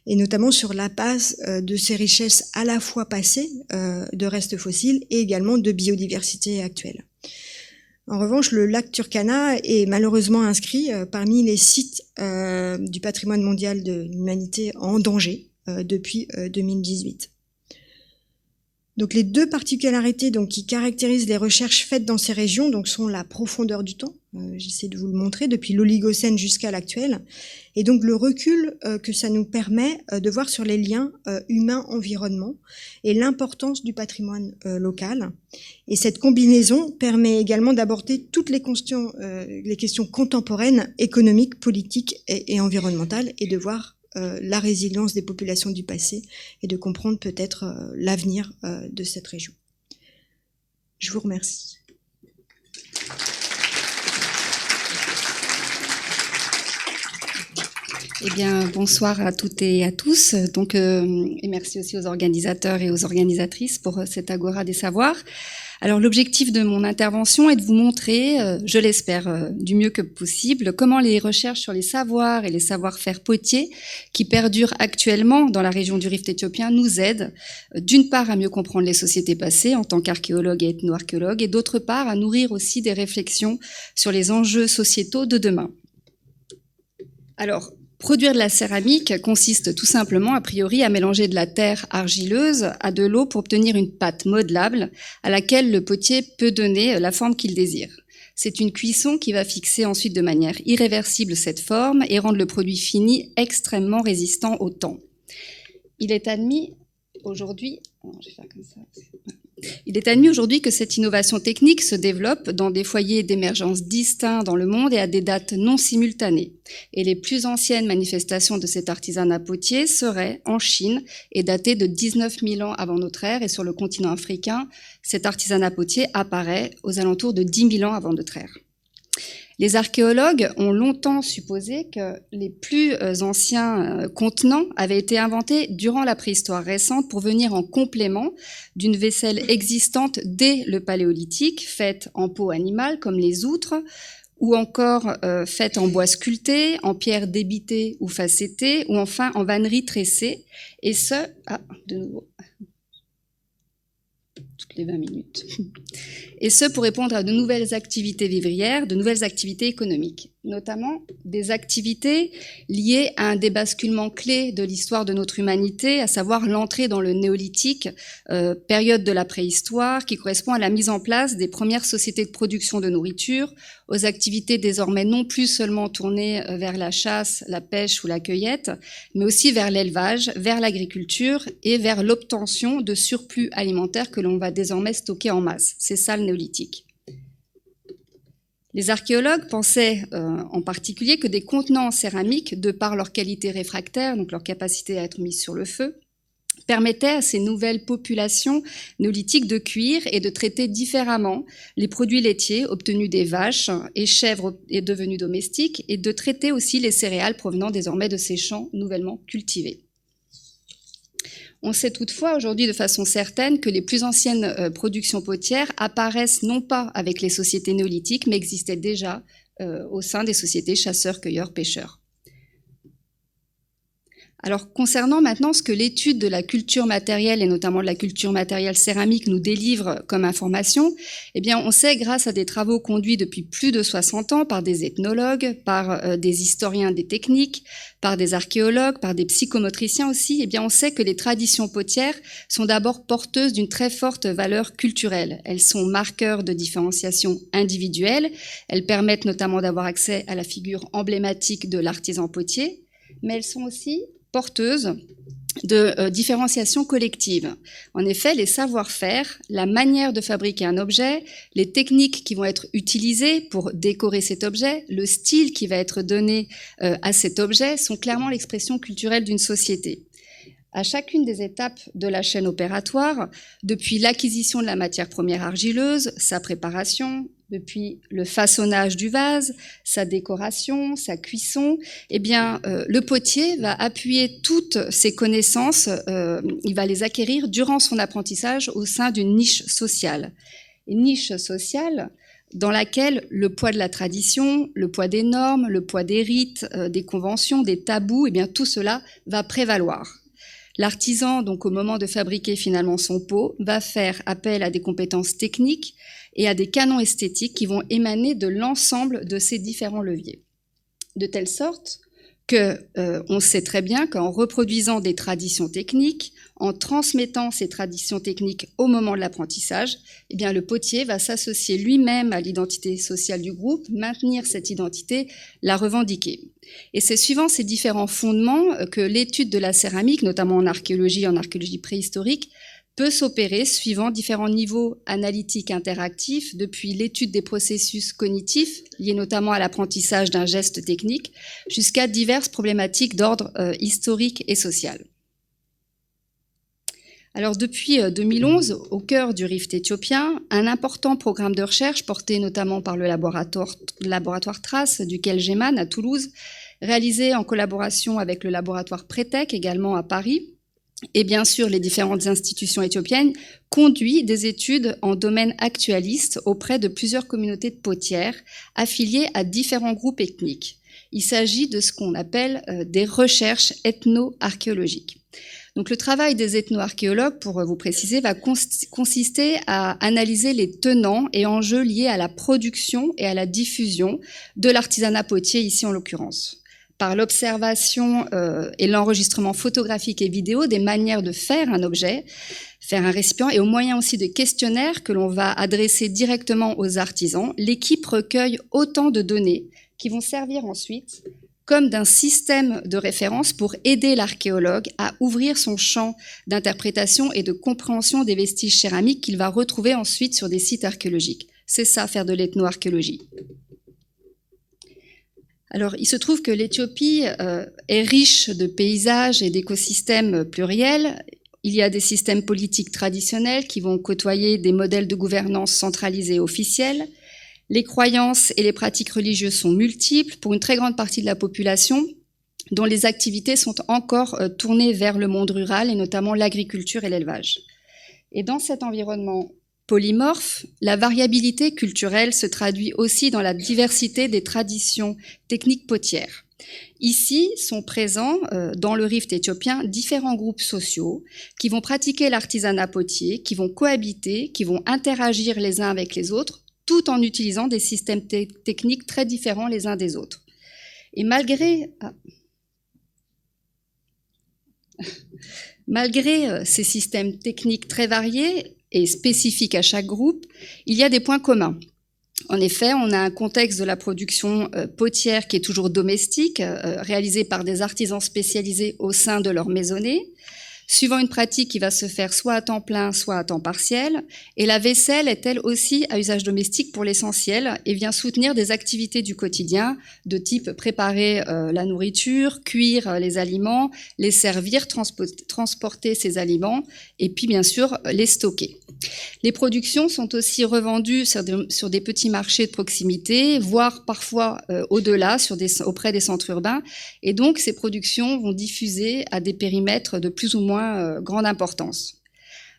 et notamment sur la base de ces richesses à la fois passées de restes fossiles et également de biodiversité actuelle. En revanche, le lac Turkana est malheureusement inscrit parmi les sites du patrimoine mondial de l'humanité en danger depuis 2018. Donc les deux particularités qui caractérisent les recherches faites dans ces régions sont la profondeur du temps, j'essaie de vous le montrer, depuis l'Oligocène jusqu'à l'actuel, et donc le recul que ça nous permet de voir sur les liens humain-environnement et l'importance du patrimoine local. Et cette combinaison permet également d'aborder toutes les questions contemporaines, économiques, politiques et environnementales, et de voir la résilience des populations du passé et de comprendre peut-être l'avenir de cette région. Je vous remercie. Eh bien, bonsoir à toutes et à tous. Et merci aussi aux organisateurs et aux organisatrices pour cette Agora des savoirs. Alors, l'objectif de mon intervention est de vous montrer, je l'espère du mieux que possible, comment les recherches sur les savoirs et les savoir-faire potiers qui perdurent actuellement dans la région du Rift éthiopien nous aident, d'une part, à mieux comprendre les sociétés passées en tant qu'archéologue et ethno-archéologue, et d'autre part, à nourrir aussi des réflexions sur les enjeux sociétaux de demain. Alors, produire de la céramique consiste tout simplement, a priori, à mélanger de la terre argileuse à de l'eau pour obtenir une pâte modelable à laquelle le potier peut donner la forme qu'il désire. C'est une cuisson qui va fixer ensuite de manière irréversible cette forme et rendre le produit fini extrêmement résistant au temps. Il est admis aujourd'hui, que cette innovation technique se développe dans des foyers d'émergence distincts dans le monde et à des dates non simultanées. Et les plus anciennes manifestations de cet artisanat potier seraient en Chine et datées de 19 000 ans avant notre ère. Et sur le continent africain, cet artisanat potier apparaît aux alentours de 10 000 ans avant notre ère. Les archéologues ont longtemps supposé que les plus anciens contenants avaient été inventés durant la préhistoire récente pour venir en complément d'une vaisselle existante dès le paléolithique, faite en peau animale comme les outres, ou encore faite en bois sculpté, en pierre débitée ou facettée, ou enfin en vannerie tressée, et ce, de nouveau, toutes les 20 minutes. Et ce, pour répondre à de nouvelles activités vivrières, de nouvelles activités économiques, notamment des activités liées à un débasculement clé de l'histoire de notre humanité, à savoir l'entrée dans le néolithique, période de la préhistoire, qui correspond à la mise en place des premières sociétés de production de nourriture, aux activités désormais non plus seulement tournées vers la chasse, la pêche ou la cueillette, mais aussi vers l'élevage, vers l'agriculture et vers l'obtention de surplus alimentaires que l'on va désormais stocker en masse. C'est ça le néolithique. Les archéologues pensaient en particulier que des contenants en céramique, de par leur qualité réfractaire, donc leur capacité à être mis sur le feu, permettaient à ces nouvelles populations néolithiques de cuire et de traiter différemment les produits laitiers obtenus des vaches et chèvres et devenus domestiques, et de traiter aussi les céréales provenant désormais de ces champs nouvellement cultivés. On sait toutefois aujourd'hui de façon certaine que les plus anciennes productions potières apparaissent non pas avec les sociétés néolithiques, mais existaient déjà au sein des sociétés chasseurs-cueilleurs-pêcheurs. Alors, concernant maintenant ce que l'étude de la culture matérielle, et notamment de la culture matérielle céramique, nous délivre comme information, eh bien, on sait, grâce à des travaux conduits depuis plus de 60 ans par des ethnologues, par des historiens des techniques, par des archéologues, par des psychomotriciens aussi, eh bien, on sait que les traditions potières sont d'abord porteuses d'une très forte valeur culturelle. Elles sont marqueurs de différenciation individuelle. Elles permettent notamment d'avoir accès à la figure emblématique de l'artisan potier, mais elles sont aussi porteuses de différenciation collective. En effet, les savoir-faire, la manière de fabriquer un objet, les techniques qui vont être utilisées pour décorer cet objet, le style qui va être donné à cet objet sont clairement l'expression culturelle d'une société. À chacune des étapes de la chaîne opératoire, depuis l'acquisition de la matière première argileuse, sa préparation, depuis le façonnage du vase, sa décoration, sa cuisson, eh bien, le potier va appuyer toutes ses connaissances, il va les acquérir durant son apprentissage au sein d'une niche sociale. Une niche sociale dans laquelle le poids de la tradition, le poids des normes, le poids des rites, des conventions, des tabous, eh bien, tout cela va prévaloir. L'artisan, donc au moment de fabriquer finalement son pot, va faire appel à des compétences techniques et à des canons esthétiques qui vont émaner de l'ensemble de ces différents leviers. De telle sorte que on sait très bien qu'en reproduisant des traditions techniques, en transmettant ces traditions techniques au moment de l'apprentissage, eh bien le potier va s'associer lui-même à l'identité sociale du groupe, maintenir cette identité, la revendiquer. Et c'est suivant ces différents fondements que l'étude de la céramique, notamment en archéologie préhistorique, peut s'opérer suivant différents niveaux analytiques interactifs, depuis l'étude des processus cognitifs, liés notamment à l'apprentissage d'un geste technique, jusqu'à diverses problématiques d'ordre historique et social. Alors depuis 2011, au cœur du Rift éthiopien, un important programme de recherche porté notamment par le laboratoire Trace du Kelgeman à Toulouse, réalisé en collaboration avec le laboratoire Pretec également à Paris, et bien sûr les différentes institutions éthiopiennes, conduit des études en domaine actualiste auprès de plusieurs communautés de potières affiliées à différents groupes ethniques. Il s'agit de ce qu'on appelle des recherches ethno-archéologiques. Donc le travail des ethno-archéologues, pour vous préciser, va consister à analyser les tenants et enjeux liés à la production et à la diffusion de l'artisanat potier, ici en l'occurrence, par l'observation et l'enregistrement photographique et vidéo des manières de faire un objet, faire un récipient, et au moyen aussi de questionnaires que l'on va adresser directement aux artisans. L'équipe recueille autant de données qui vont servir ensuite comme d'un système de référence pour aider l'archéologue à ouvrir son champ d'interprétation et de compréhension des vestiges céramiques qu'il va retrouver ensuite sur des sites archéologiques. C'est ça, faire de l'ethno-archéologie. Alors, il se trouve que l'Éthiopie est riche de paysages et d'écosystèmes pluriels. Il y a des systèmes politiques traditionnels qui vont côtoyer des modèles de gouvernance centralisés officiels. Les croyances et les pratiques religieuses sont multiples pour une très grande partie de la population, dont les activités sont encore tournées vers le monde rural, et notamment l'agriculture et l'élevage. Et dans cet environnement polymorphe, la variabilité culturelle se traduit aussi dans la diversité des traditions techniques potières. Ici sont présents, dans le Rift éthiopien, différents groupes sociaux qui vont pratiquer l'artisanat potier, qui vont cohabiter, qui vont interagir les uns avec les autres, tout en utilisant des systèmes techniques très différents les uns des autres. Et malgré ces systèmes techniques très variés et spécifiques à chaque groupe, il y a des points communs. En effet, on a un contexte de la production potière qui est toujours domestique, réalisée par des artisans spécialisés au sein de leur maisonnée, suivant une pratique qui va se faire soit à temps plein, soit à temps partiel. Et la vaisselle est elle aussi à usage domestique pour l'essentiel et vient soutenir des activités du quotidien de type préparer la nourriture, cuire les aliments, les servir, transporter ces aliments et puis bien sûr les stocker. Les productions sont aussi revendues sur des petits marchés de proximité, voire parfois au-delà, auprès des centres urbains. Et donc, ces productions vont diffuser à des périmètres de plus ou moins grande importance.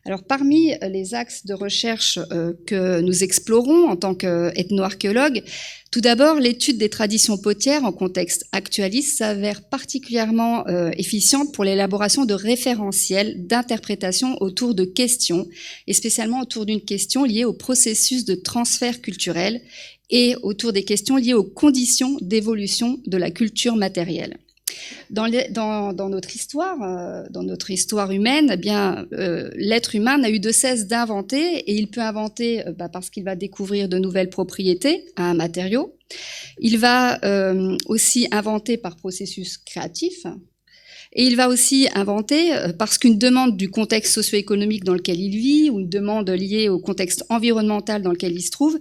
Alors, parmi les axes de recherche que nous explorons en tant qu'ethno-archéologues, tout d'abord, l'étude des traditions potières en contexte actualiste s'avère particulièrement efficiente pour l'élaboration de référentiels d'interprétation autour de questions, et spécialement autour d'une question liée au processus de transfert culturel et autour des questions liées aux conditions d'évolution de la culture matérielle. Dans notre histoire humaine, eh bien, l'être humain n'a eu de cesse d'inventer, et il peut inventer parce qu'il va découvrir de nouvelles propriétés à un matériau. Il va aussi inventer par processus créatif, et il va aussi inventer parce qu'une demande du contexte socio-économique dans lequel il vit, ou une demande liée au contexte environnemental dans lequel il se trouve,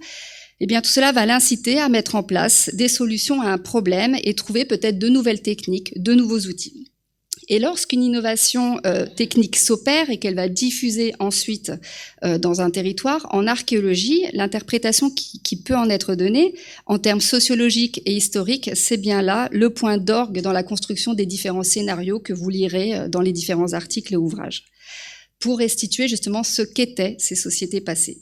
eh bien, tout cela va l'inciter à mettre en place des solutions à un problème et trouver peut-être de nouvelles techniques, de nouveaux outils. Et lorsqu'une innovation technique s'opère et qu'elle va diffuser ensuite dans un territoire, en archéologie, l'interprétation qui peut en être donnée en termes sociologiques et historiques, c'est bien là le point d'orgue dans la construction des différents scénarios que vous lirez dans les différents articles et ouvrages, pour restituer justement ce qu'étaient ces sociétés passées.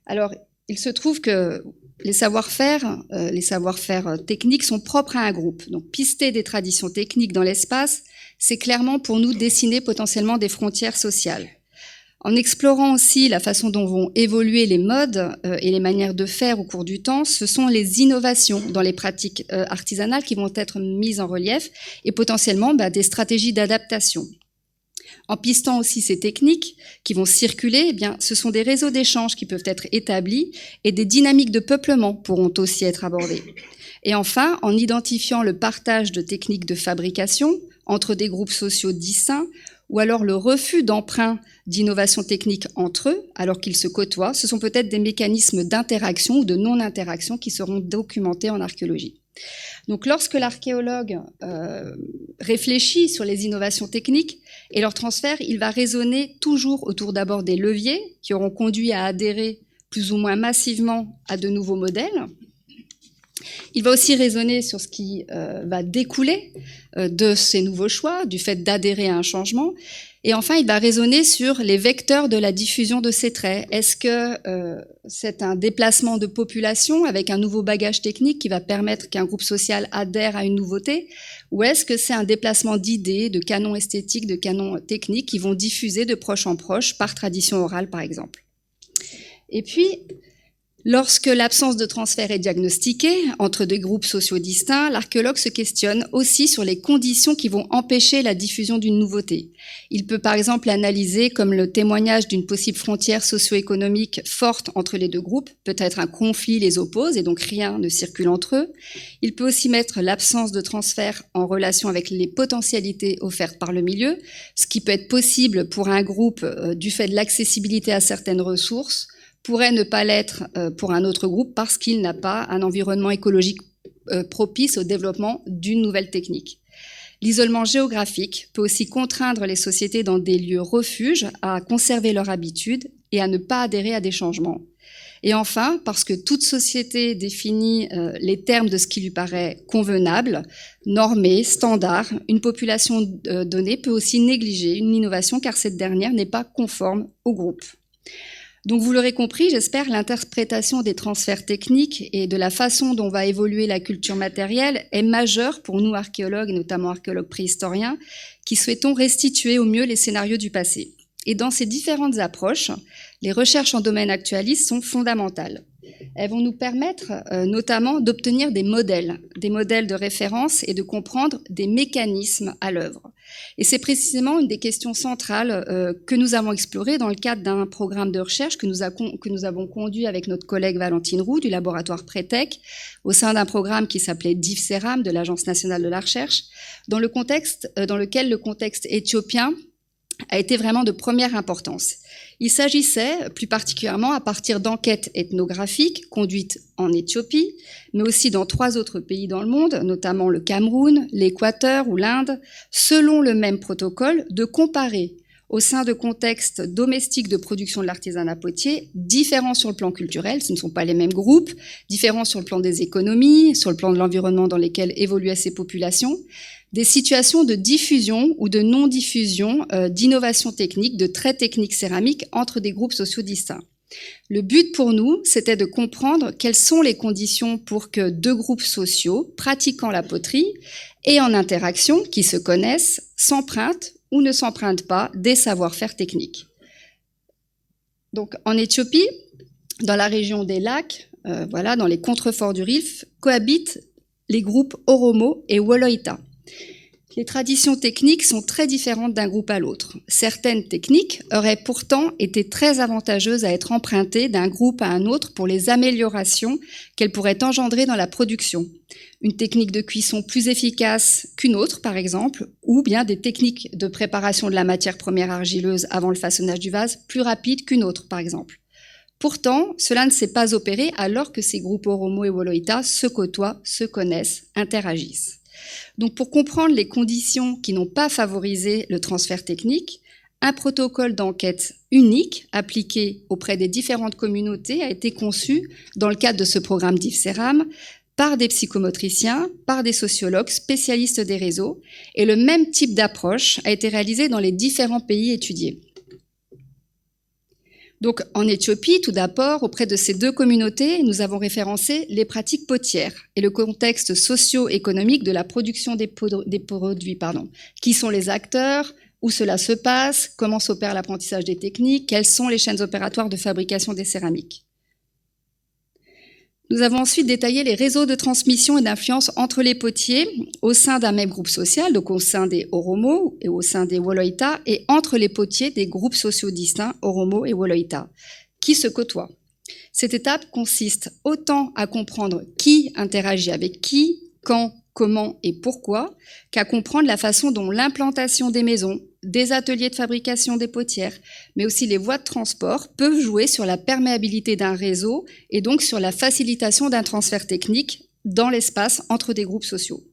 Alors, il se trouve que les savoir-faire techniques sont propres à un groupe. Donc, pister des traditions techniques dans l'espace, c'est clairement pour nous dessiner potentiellement des frontières sociales. En explorant aussi la façon dont vont évoluer les modes et les manières de faire au cours du temps, ce sont les innovations dans les pratiques artisanales qui vont être mises en relief et potentiellement des stratégies d'adaptation. En pistant aussi ces techniques qui vont circuler, eh bien, ce sont des réseaux d'échanges qui peuvent être établis et des dynamiques de peuplement pourront aussi être abordées. Et enfin, en identifiant le partage de techniques de fabrication entre des groupes sociaux distincts ou alors le refus d'emprunt d'innovation technique entre eux alors qu'ils se côtoient, ce sont peut-être des mécanismes d'interaction ou de non-interaction qui seront documentés en archéologie. Donc, lorsque l'archéologue réfléchit sur les innovations techniques et leur transfert, il va raisonner toujours autour d'abord des leviers qui auront conduit à adhérer plus ou moins massivement à de nouveaux modèles. Il va aussi raisonner sur ce qui va découler de ces nouveaux choix, du fait d'adhérer à un changement. Et enfin, il va raisonner sur les vecteurs de la diffusion de ces traits. Est-ce que c'est un déplacement de population avec un nouveau bagage technique qui va permettre qu'un groupe social adhère à une nouveauté? Ou est-ce que c'est un déplacement d'idées, de canons esthétiques, de canons techniques qui vont diffuser de proche en proche par tradition orale, par exemple? Et puis, lorsque l'absence de transfert est diagnostiquée entre deux groupes sociaux distincts, l'archéologue se questionne aussi sur les conditions qui vont empêcher la diffusion d'une nouveauté. Il peut par exemple analyser comme le témoignage d'une possible frontière socio-économique forte entre les deux groupes, peut-être un conflit les oppose et donc rien ne circule entre eux. Il peut aussi mettre l'absence de transfert en relation avec les potentialités offertes par le milieu, ce qui peut être possible pour un groupe du fait de l'accessibilité à certaines ressources, pourrait ne pas l'être pour un autre groupe parce qu'il n'a pas un environnement écologique propice au développement d'une nouvelle technique. L'isolement géographique peut aussi contraindre les sociétés dans des lieux refuges à conserver leurs habitudes et à ne pas adhérer à des changements. Et enfin, parce que toute société définit les termes de ce qui lui paraît convenable, normé, standard, une population donnée peut aussi négliger une innovation car cette dernière n'est pas conforme au groupe. Donc vous l'aurez compris, j'espère, l'interprétation des transferts techniques et de la façon dont va évoluer la culture matérielle est majeure pour nous archéologues, notamment archéologues préhistoriens, qui souhaitons restituer au mieux les scénarios du passé. Et dans ces différentes approches, les recherches en domaine actualiste sont fondamentales. Elles vont nous permettre notamment d'obtenir des modèles de référence et de comprendre des mécanismes à l'œuvre. Et c'est précisément une des questions centrales que nous avons explorées dans le cadre d'un programme de recherche que nous avons conduit avec notre collègue Valentine Roux du laboratoire Prétech au sein d'un programme qui s'appelait DIFCERAM de l'Agence nationale de la recherche, dans lequel le contexte éthiopien a été vraiment de première importance. Il s'agissait plus particulièrement à partir d'enquêtes ethnographiques conduites en Éthiopie, mais aussi dans 3 autres pays dans le monde, notamment le Cameroun, l'Équateur ou l'Inde, selon le même protocole, de comparer au sein de contextes domestiques de production de l'artisanat potier, différents sur le plan culturel, ce ne sont pas les mêmes groupes, différents sur le plan des économies, sur le plan de l'environnement dans lesquels évoluaient ces populations, des situations de diffusion ou de non-diffusion d'innovation technique, de traits techniques céramiques entre des groupes sociaux distincts. Le but pour nous, c'était de comprendre quelles sont les conditions pour que deux groupes sociaux pratiquant la poterie et en interaction, qui se connaissent, s'empruntent ou ne s'empruntent pas des savoir-faire techniques. Donc en Éthiopie, dans la région des lacs, dans les contreforts du Rif, cohabitent les groupes Oromo et Woloita. Les traditions techniques sont très différentes d'un groupe à l'autre. Certaines techniques auraient pourtant été très avantageuses à être empruntées d'un groupe à un autre pour les améliorations qu'elles pourraient engendrer dans la production. Une technique de cuisson plus efficace qu'une autre, par exemple, ou bien des techniques de préparation de la matière première argileuse avant le façonnage du vase plus rapides qu'une autre, par exemple. Pourtant, cela ne s'est pas opéré alors que ces groupes Oromo et Woloita se côtoient, se connaissent, interagissent. Donc pour comprendre les conditions qui n'ont pas favorisé le transfert technique, un protocole d'enquête unique appliqué auprès des différentes communautés a été conçu dans le cadre de ce programme d'IFCERAM par des psychomotriciens, par des sociologues spécialistes des réseaux, et le même type d'approche a été réalisé dans les différents pays étudiés. Donc, en Éthiopie, tout d'abord, auprès de ces deux communautés, nous avons référencé les pratiques potières et le contexte socio-économique de la production des produits. Qui sont les acteurs, où cela se passe, comment s'opère l'apprentissage des techniques, quelles sont les chaînes opératoires de fabrication des céramiques. Nous avons ensuite détaillé les réseaux de transmission et d'influence entre les potiers au sein d'un même groupe social, donc au sein des Oromo et au sein des Woloita, et entre les potiers des groupes sociaux distincts, Oromo et Woloita, qui se côtoient. Cette étape consiste autant à comprendre qui interagit avec qui, quand, comment et pourquoi, qu'à comprendre la façon dont l'implantation des maisons, des ateliers de fabrication des potières, mais aussi les voies de transport peuvent jouer sur la perméabilité d'un réseau et donc sur la facilitation d'un transfert technique dans l'espace entre des groupes sociaux.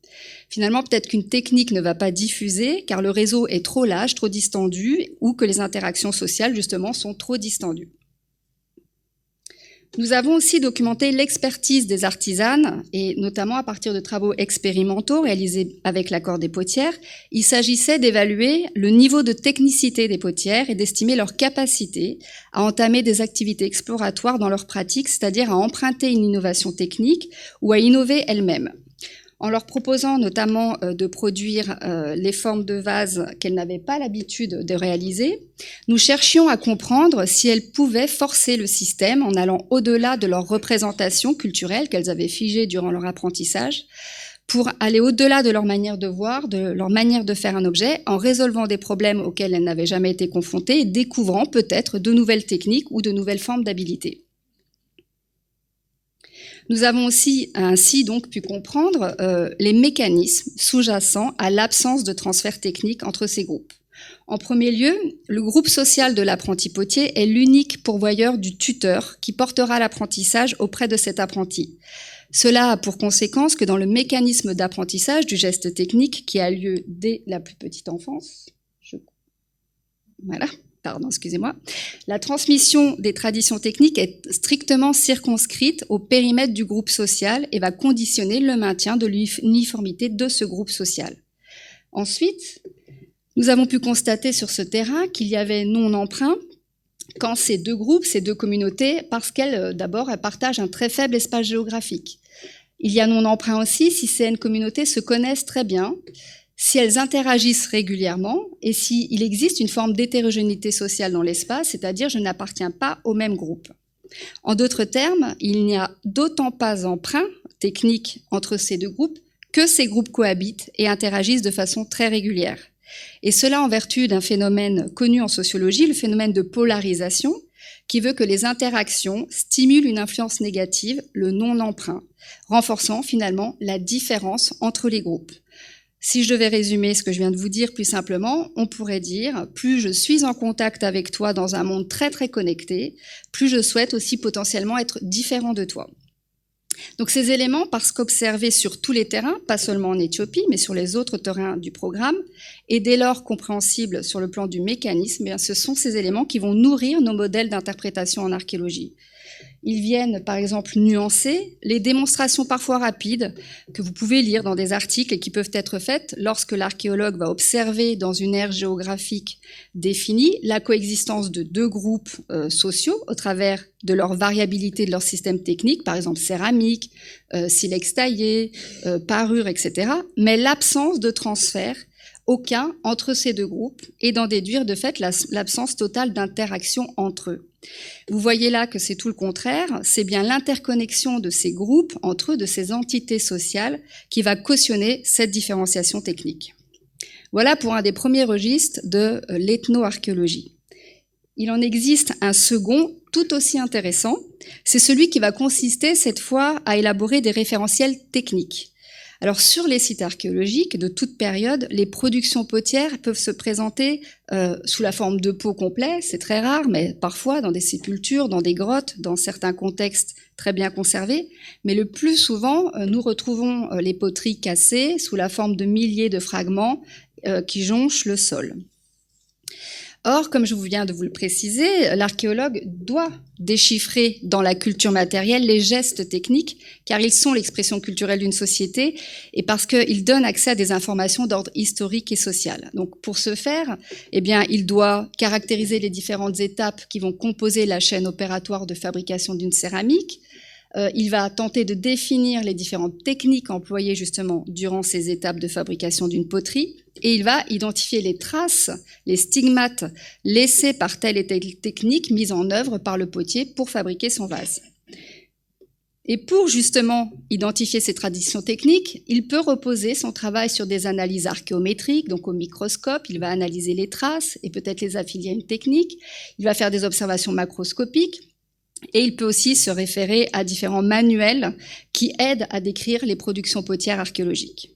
Finalement, peut-être qu'une technique ne va pas diffuser car le réseau est trop large, trop distendu, ou que les interactions sociales, justement, sont trop distendues. Nous avons aussi documenté l'expertise des artisanes, et notamment à partir de travaux expérimentaux réalisés avec l'accord des potières. Il s'agissait d'évaluer le niveau de technicité des potières et d'estimer leur capacité à entamer des activités exploratoires dans leur pratique, c'est-à-dire à emprunter une innovation technique ou à innover elles-mêmes. En leur proposant notamment de produire les formes de vases qu'elles n'avaient pas l'habitude de réaliser, nous cherchions à comprendre si elles pouvaient forcer le système en allant au-delà de leurs représentations culturelles qu'elles avaient figées durant leur apprentissage, pour aller au-delà de leur manière de voir, de leur manière de faire un objet, en résolvant des problèmes auxquels elles n'avaient jamais été confrontées et découvrant peut-être de nouvelles techniques ou de nouvelles formes d'habilité. Nous avons aussi ainsi donc pu comprendre les mécanismes sous-jacents à l'absence de transfert technique entre ces groupes. En premier lieu, le groupe social de l'apprenti potier est l'unique pourvoyeur du tuteur qui portera l'apprentissage auprès de cet apprenti. Cela a pour conséquence que dans le mécanisme d'apprentissage du geste technique qui a lieu dès la plus petite enfance, la transmission des traditions techniques est strictement circonscrite au périmètre du groupe social et va conditionner le maintien de l'uniformité de ce groupe social. Ensuite, nous avons pu constater sur ce terrain qu'il y avait non-emprunt quand ces deux groupes, ces deux communautés, parce qu'elles, d'abord, elles partagent un très faible espace géographique. Il y a non-emprunt aussi si ces communautés se connaissent très bien, si elles interagissent régulièrement et s'il existe une forme d'hétérogénéité sociale dans l'espace, c'est-à-dire je n'appartiens pas au même groupe. En d'autres termes, il n'y a d'autant pas emprunt technique entre ces deux groupes que ces groupes cohabitent et interagissent de façon très régulière. Et cela en vertu d'un phénomène connu en sociologie, le phénomène de polarisation, qui veut que les interactions stimulent une influence négative, le non-emprunt, renforçant finalement la différence entre les groupes. Si je devais résumer ce que je viens de vous dire plus simplement, on pourrait dire « plus je suis en contact avec toi dans un monde très très connecté, plus je souhaite aussi potentiellement être différent de toi ». Donc ces éléments, parce qu'observés sur tous les terrains, pas seulement en Éthiopie, mais sur les autres terrains du programme, et dès lors compréhensibles sur le plan du mécanisme, ce sont ces éléments qui vont nourrir nos modèles d'interprétation en archéologie. Ils viennent, par exemple, nuancer les démonstrations parfois rapides que vous pouvez lire dans des articles et qui peuvent être faites lorsque l'archéologue va observer dans une aire géographique définie la coexistence de deux groupes sociaux au travers de leur variabilité de leur système technique, par exemple céramique, silex taillé, parure, etc., mais l'absence de transfert aucun entre ces deux groupes et d'en déduire de fait l'absence totale d'interaction entre eux. Vous voyez là que c'est tout le contraire, c'est bien l'interconnexion de ces groupes entre eux, de ces entités sociales, qui va cautionner cette différenciation technique. Voilà pour un des premiers registres de l'ethno-archéologie. Il en existe un second, tout aussi intéressant, c'est celui qui va consister cette fois à élaborer des référentiels techniques. Alors sur les sites archéologiques de toute période, les productions potières peuvent se présenter sous la forme de pots complets, c'est très rare, mais parfois dans des sépultures, dans des grottes, dans certains contextes très bien conservés. Mais le plus souvent, nous retrouvons les poteries cassées sous la forme de milliers de fragments qui jonchent le sol. Or, comme je viens de vous le préciser, l'archéologue doit déchiffrer dans la culture matérielle les gestes techniques, car ils sont l'expression culturelle d'une société et parce qu'ils donnent accès à des informations d'ordre historique et social. Donc, pour ce faire, eh bien, il doit caractériser les différentes étapes qui vont composer la chaîne opératoire de fabrication d'une céramique. Il va tenter de définir les différentes techniques employées justement durant ces étapes de fabrication d'une poterie et il va identifier les traces, les stigmates laissés par telle et telle technique mise en œuvre par le potier pour fabriquer son vase. Et pour justement identifier ces traditions techniques, il peut reposer son travail sur des analyses archéométriques, donc au microscope, il va analyser les traces et peut-être les affilier à une technique, il va faire des observations macroscopiques, et il peut aussi se référer à différents manuels qui aident à décrire les productions potières archéologiques.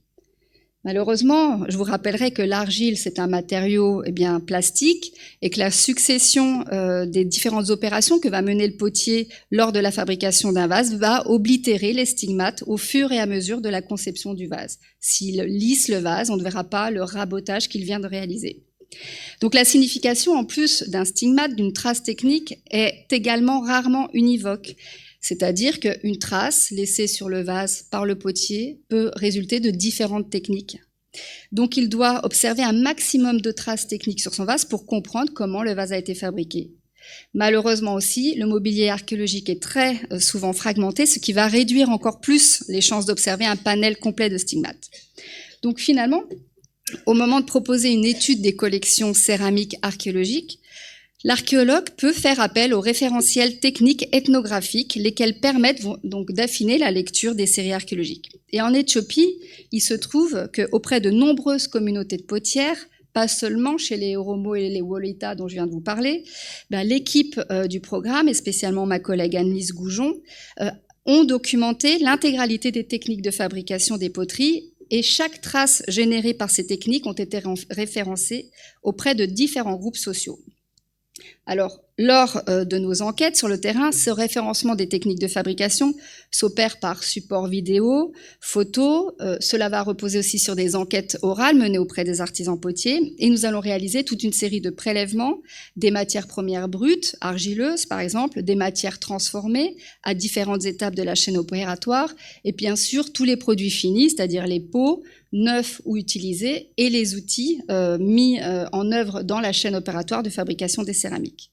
Malheureusement, je vous rappellerai que l'argile, c'est un matériau plastique et que la succession des différentes opérations que va mener le potier lors de la fabrication d'un vase va oblitérer les stigmates au fur et à mesure de la conception du vase. S'il lisse le vase, on ne verra pas le rabotage qu'il vient de réaliser. Donc la signification, en plus d'un stigmate, d'une trace technique, est également rarement univoque. C'est-à-dire qu'une trace laissée sur le vase par le potier peut résulter de différentes techniques. Donc il doit observer un maximum de traces techniques sur son vase pour comprendre comment le vase a été fabriqué. Malheureusement aussi, le mobilier archéologique est très souvent fragmenté, ce qui va réduire encore plus les chances d'observer un panel complet de stigmates. Donc finalement, au moment de proposer une étude des collections céramiques archéologiques, l'archéologue peut faire appel aux référentiels techniques ethnographiques, lesquels permettent donc d'affiner la lecture des séries archéologiques. Et en Éthiopie, il se trouve qu'auprès de nombreuses communautés de potières, pas seulement chez les Oromo et les Wolita dont je viens de vous parler, l'équipe du programme, et spécialement ma collègue Annelise Goujon, ont documenté l'intégralité des techniques de fabrication des poteries et chaque trace générée par ces techniques ont été référencées auprès de différents groupes sociaux. Alors, lors de nos enquêtes sur le terrain, ce référencement des techniques de fabrication s'opère par support vidéo, photo. Cela va reposer aussi sur des enquêtes orales menées auprès des artisans potiers. Et nous allons réaliser toute une série de prélèvements, des matières premières brutes, argileuses par exemple, des matières transformées à différentes étapes de la chaîne opératoire, et bien sûr tous les produits finis, c'est-à-dire les pots, neufs ou utilisés, et les outils mis en œuvre dans la chaîne opératoire de fabrication des céramiques.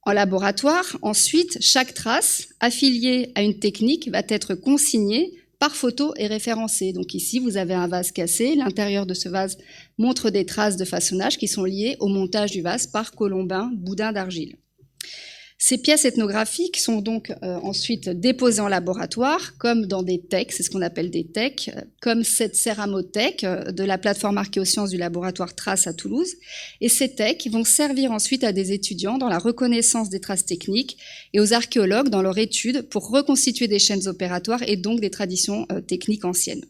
En laboratoire, ensuite, chaque trace affiliée à une technique va être consignée par photo et référencée. Donc ici, vous avez un vase cassé. L'intérieur de ce vase montre des traces de façonnage qui sont liées au montage du vase par Colombin Boudin d'argile. Ces pièces ethnographiques sont donc ensuite déposées en laboratoire, comme dans des techs, c'est ce qu'on appelle des techs, comme cette céramothèque de la plateforme Archéosciences du laboratoire Trace à Toulouse. Et ces techs vont servir ensuite à des étudiants dans la reconnaissance des traces techniques et aux archéologues dans leur étude pour reconstituer des chaînes opératoires et donc des traditions techniques anciennes.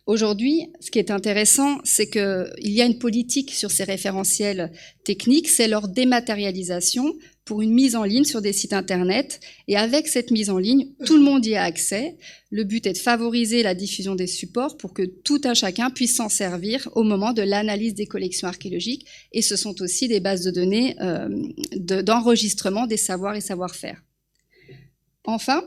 Aujourd'hui, ce qui est intéressant, c'est qu'il y a une politique sur ces référentiels techniques, c'est leur dématérialisation pour une mise en ligne sur des sites internet. Et avec cette mise en ligne, tout le monde y a accès. Le but est de favoriser la diffusion des supports pour que tout un chacun puisse s'en servir au moment de l'analyse des collections archéologiques. Et ce sont aussi des bases de données d'enregistrement des savoirs et savoir-faire. Enfin,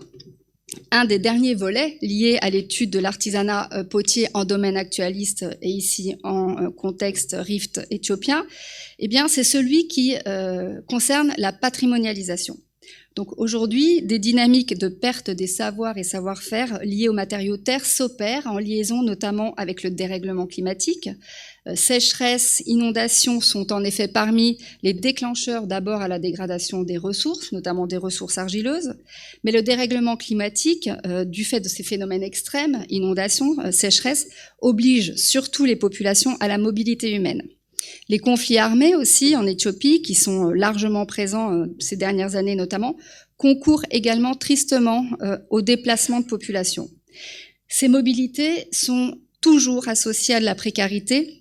un des derniers volets liés à l'étude de l'artisanat potier en domaine actualiste et ici en contexte rift éthiopien, eh bien, c'est celui qui concerne la patrimonialisation. Donc aujourd'hui, des dynamiques de perte des savoirs et savoir-faire liés aux matériaux terres s'opèrent en liaison notamment avec le dérèglement climatique. Sécheresse, inondations sont en effet parmi les déclencheurs d'abord à la dégradation des ressources, notamment des ressources argileuses. Mais le dérèglement climatique, du fait de ces phénomènes extrêmes, inondations, sécheresse, oblige surtout les populations à la mobilité humaine. Les conflits armés aussi en Éthiopie, qui sont largement présents ces dernières années notamment, concourent également tristement au déplacement de population. Ces mobilités sont toujours associées à de la précarité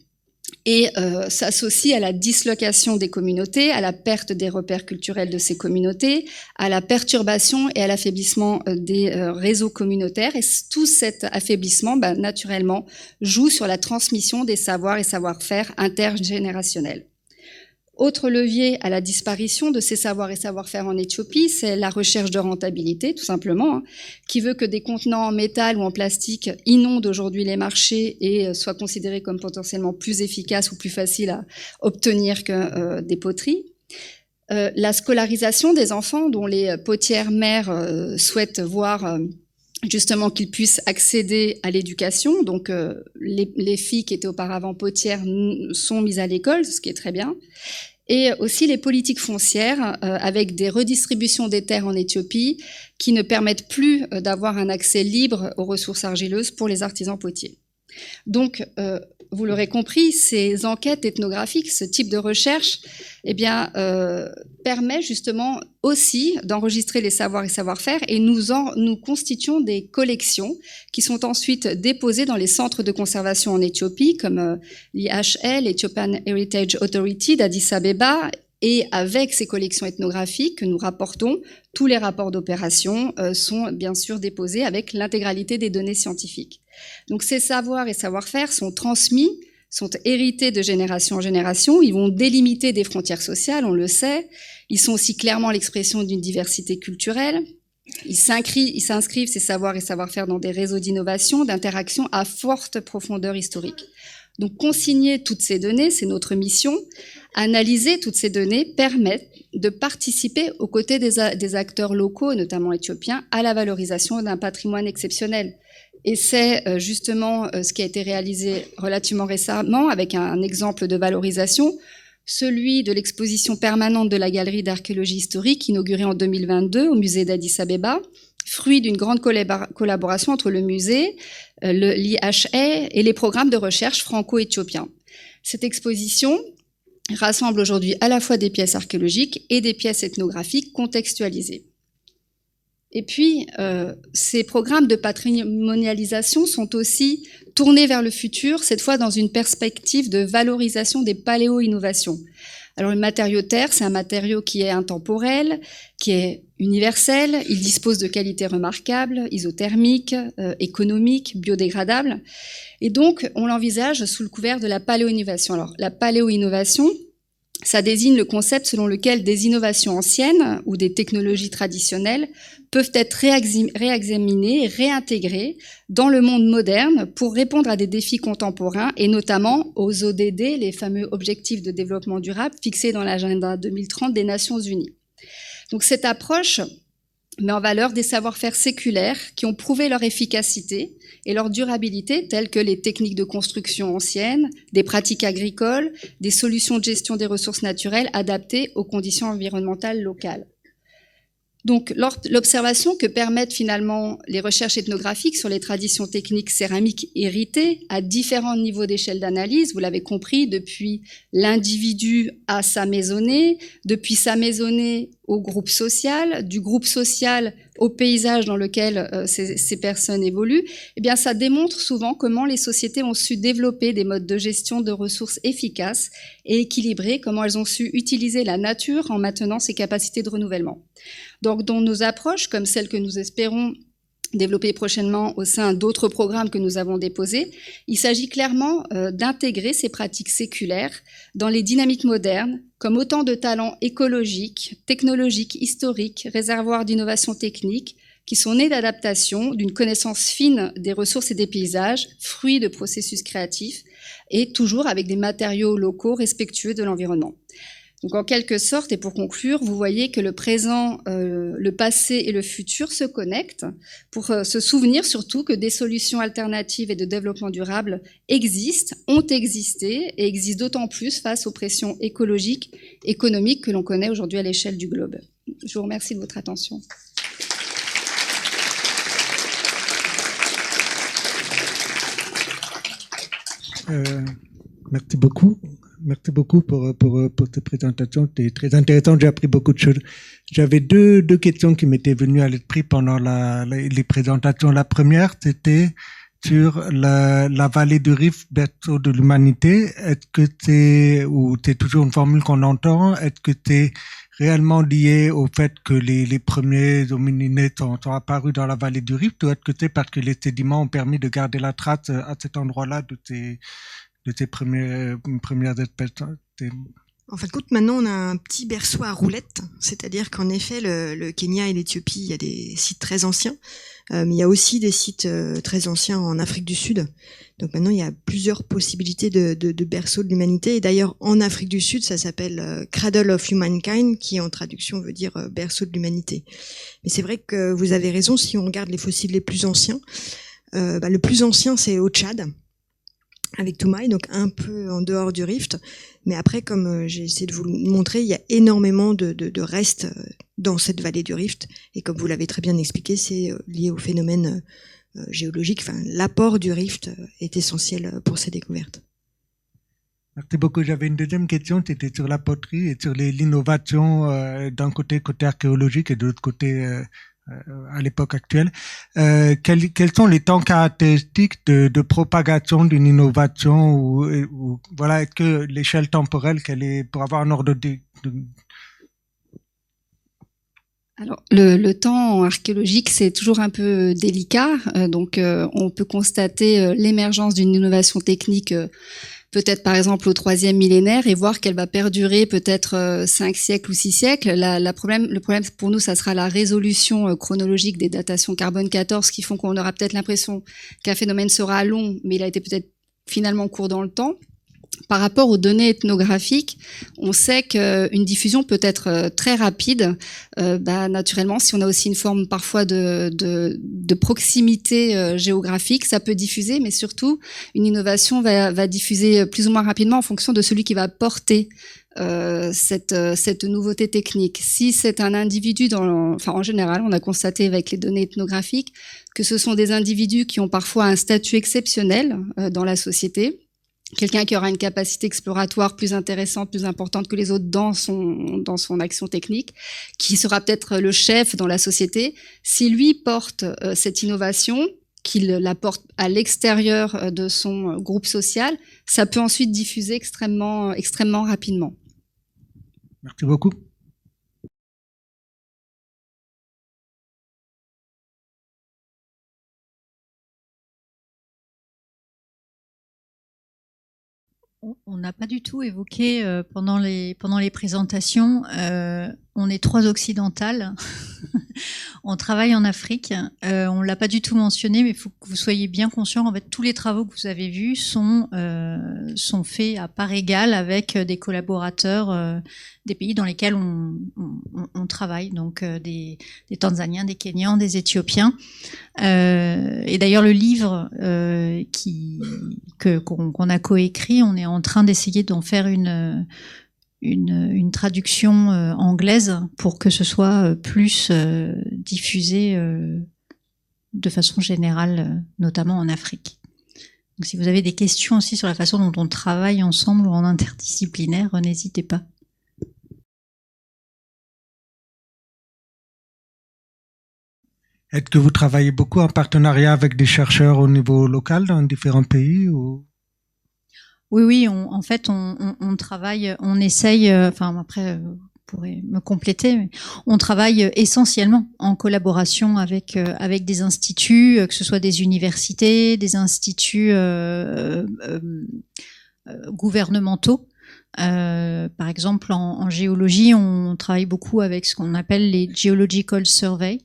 et s'associent à la dislocation des communautés, à la perte des repères culturels de ces communautés, à la perturbation et à l'affaiblissement des réseaux communautaires. Et tout cet affaiblissement, naturellement, joue sur la transmission des savoirs et savoir-faire intergénérationnels. Autre levier à la disparition de ces savoirs et savoir-faire en Éthiopie, c'est la recherche de rentabilité, tout simplement, qui veut que des contenants en métal ou en plastique inondent aujourd'hui les marchés et soient considérés comme potentiellement plus efficaces ou plus faciles à obtenir que des poteries. La scolarisation des enfants, dont les potières mères souhaitent voir justement qu'ils puissent accéder à l'éducation. Donc les filles qui étaient auparavant potières sont mises à l'école, ce qui est très bien. Et aussi les politiques foncières, avec des redistributions des terres en Éthiopie qui ne permettent plus d'avoir un accès libre aux ressources argileuses pour les artisans potiers. Donc, vous l'aurez compris, ces enquêtes ethnographiques, ce type de recherche, permet justement aussi d'enregistrer les savoirs et savoir-faire, et nous constituons des collections qui sont ensuite déposées dans les centres de conservation en Éthiopie, comme l'IHL, l'Ethiopian Heritage Authority d'Addis Abeba. Et avec ces collections ethnographiques que nous rapportons, tous les rapports d'opération sont bien sûr déposés avec l'intégralité des données scientifiques. Donc ces savoirs et savoir-faire sont transmis, sont hérités de génération en génération, ils vont délimiter des frontières sociales, on le sait, ils sont aussi clairement l'expression d'une diversité culturelle, ils s'inscrivent ces savoirs et savoir-faire dans des réseaux d'innovation, d'interaction à forte profondeur historique. Donc consigner toutes ces données, c'est notre mission. Analyser toutes ces données permet de participer aux côtés des acteurs locaux, notamment éthiopiens, à la valorisation d'un patrimoine exceptionnel. Et c'est justement ce qui a été réalisé relativement récemment avec un exemple de valorisation, celui de l'exposition permanente de la Galerie d'archéologie historique inaugurée en 2022 au musée d'Addis Abeba, fruit d'une grande collaboration entre le musée, l'IHA et les programmes de recherche franco-éthiopiens. Cette exposition rassemble aujourd'hui à la fois des pièces archéologiques et des pièces ethnographiques contextualisées. Et puis, ces programmes de patrimonialisation sont aussi tournés vers le futur, cette fois dans une perspective de valorisation des paléo-innovations. Alors, le matériau terre, c'est un matériau qui est intemporel, qui est universel, il dispose de qualités remarquables, isothermiques, économiques, biodégradables. Et donc, on l'envisage sous le couvert de la paléo-innovation. Alors, la paléo-innovation, ça désigne le concept selon lequel des innovations anciennes ou des technologies traditionnelles peuvent être réexaminées et réintégrées dans le monde moderne pour répondre à des défis contemporains et notamment aux ODD, les fameux objectifs de développement durable fixés dans l'agenda 2030 des Nations Unies. Donc cette approche met en valeur des savoir-faire séculaires qui ont prouvé leur efficacité et leur durabilité, telles que les techniques de construction anciennes, des pratiques agricoles, des solutions de gestion des ressources naturelles adaptées aux conditions environnementales locales. Donc, l'observation que permettent finalement les recherches ethnographiques sur les traditions techniques céramiques héritées à différents niveaux d'échelle d'analyse, vous l'avez compris, depuis l'individu à sa maisonnée, depuis sa maisonnée au groupe social, du groupe social au paysage dans lequel ces personnes évoluent, eh bien, ça démontre souvent comment les sociétés ont su développer des modes de gestion de ressources efficaces et équilibrés, comment elles ont su utiliser la nature en maintenant ses capacités de renouvellement. Donc, dans nos approches, comme celles que nous espérons développer prochainement au sein d'autres programmes que nous avons déposés, il s'agit clairement d'intégrer ces pratiques séculaires dans les dynamiques modernes comme autant de talents écologiques, technologiques, historiques, réservoirs d'innovation technique, qui sont nés d'adaptation, d'une connaissance fine des ressources et des paysages, fruits de processus créatifs, et toujours avec des matériaux locaux respectueux de l'environnement. Donc en quelque sorte, et pour conclure, vous voyez que le présent, le passé et le futur se connectent pour se souvenir surtout que des solutions alternatives et de développement durable existent, ont existé et existent d'autant plus face aux pressions écologiques, économiques que l'on connaît aujourd'hui à l'échelle du globe. Je vous remercie de votre attention. Merci beaucoup. Merci beaucoup pour cette présentation. C'était très intéressant. J'ai appris beaucoup de choses. J'avais deux questions qui m'étaient venues à l'esprit pendant les présentations. La première, c'était sur la vallée du Rift, berceau de l'humanité. Est-ce que c'est toujours une formule qu'on entend? Est-ce que c'est réellement lié au fait que les premiers hominidés sont apparus dans la vallée du Rift, ou est-ce que c'est parce que les sédiments ont permis de garder la trace à cet endroit-là de ces premières espèces? En fin de compte, maintenant, on a un petit berceau à roulettes, c'est-à-dire qu'en effet, le Kenya et l'Éthiopie, il y a des sites très anciens, mais il y a aussi des sites très anciens en Afrique du Sud. Donc maintenant, il y a plusieurs possibilités de berceau de l'humanité. Et d'ailleurs, en Afrique du Sud, ça s'appelle Cradle of Humankind, qui en traduction veut dire berceau de l'humanité. Mais c'est vrai que vous avez raison, si on regarde les fossiles les plus anciens, le plus ancien, c'est au Tchad, avec Toumaï, donc un peu en dehors du Rift. Mais après, comme j'ai essayé de vous le montrer, il y a énormément de restes dans cette vallée du Rift. Et comme vous l'avez très bien expliqué, c'est lié au phénomène géologique. Enfin, l'apport du Rift est essentiel pour ces découvertes. Merci beaucoup. J'avais une deuxième question, c'était sur la poterie et sur l'innovation d'un côté archéologique et de l'autre côté à l'époque actuelle. Quels sont les temps caractéristiques de propagation d'une innovation ou voilà, est-ce que l'échelle temporelle qu'elle est pour avoir un ordre de... Alors, le temps archéologique, c'est toujours un peu délicat. Donc, on peut constater l'émergence d'une innovation technique peut-être par exemple au 3e millénaire et voir qu'elle va perdurer peut-être 5 siècles ou 6 siècles. Le problème pour nous, ça sera la résolution chronologique des datations carbone 14 qui font qu'on aura peut-être l'impression qu'un phénomène sera long, mais il a été peut-être finalement court dans le temps. Par rapport aux données ethnographiques, on sait qu'une diffusion peut être très rapide. Naturellement, si on a aussi une forme parfois de proximité géographique, ça peut diffuser, mais surtout, une innovation va diffuser plus ou moins rapidement en fonction de celui qui va porter cette nouveauté technique. Si c'est un individu, en général, on a constaté avec les données ethnographiques que ce sont des individus qui ont parfois un statut exceptionnel dans la société. Quelqu'un qui aura une capacité exploratoire plus intéressante, plus importante que les autres dans son action technique, qui sera peut-être le chef dans la société. Si lui porte cette innovation, qu'il la porte à l'extérieur de son groupe social, ça peut ensuite diffuser extrêmement rapidement. Merci beaucoup. On n'a pas du tout évoqué pendant les présentations. On est 3 occidentales. On travaille en Afrique. On l'a pas du tout mentionné, mais il faut que vous soyez bien conscients. En fait, tous les travaux que vous avez vus sont faits à part égale avec des collaborateurs des pays dans lesquels on travaille, donc des Tanzaniens, des Kenyans, des Éthiopiens. Et d'ailleurs, le livre qu'on a coécrit, on est en train d'essayer d'en faire une traduction anglaise pour que ce soit plus diffusé de façon générale, notamment en Afrique. Donc, si vous avez des questions aussi sur la façon dont on travaille ensemble ou en interdisciplinaire, n'hésitez pas. Est-ce que vous travaillez beaucoup en partenariat avec des chercheurs au niveau local dans différents pays ou... Oui, en fait, on travaille, on essaye, après, vous pourrez me compléter, mais on travaille essentiellement en collaboration avec des instituts, que ce soit des universités, des instituts gouvernementaux. Par exemple, en géologie, on travaille beaucoup avec ce qu'on appelle les Geological Surveys,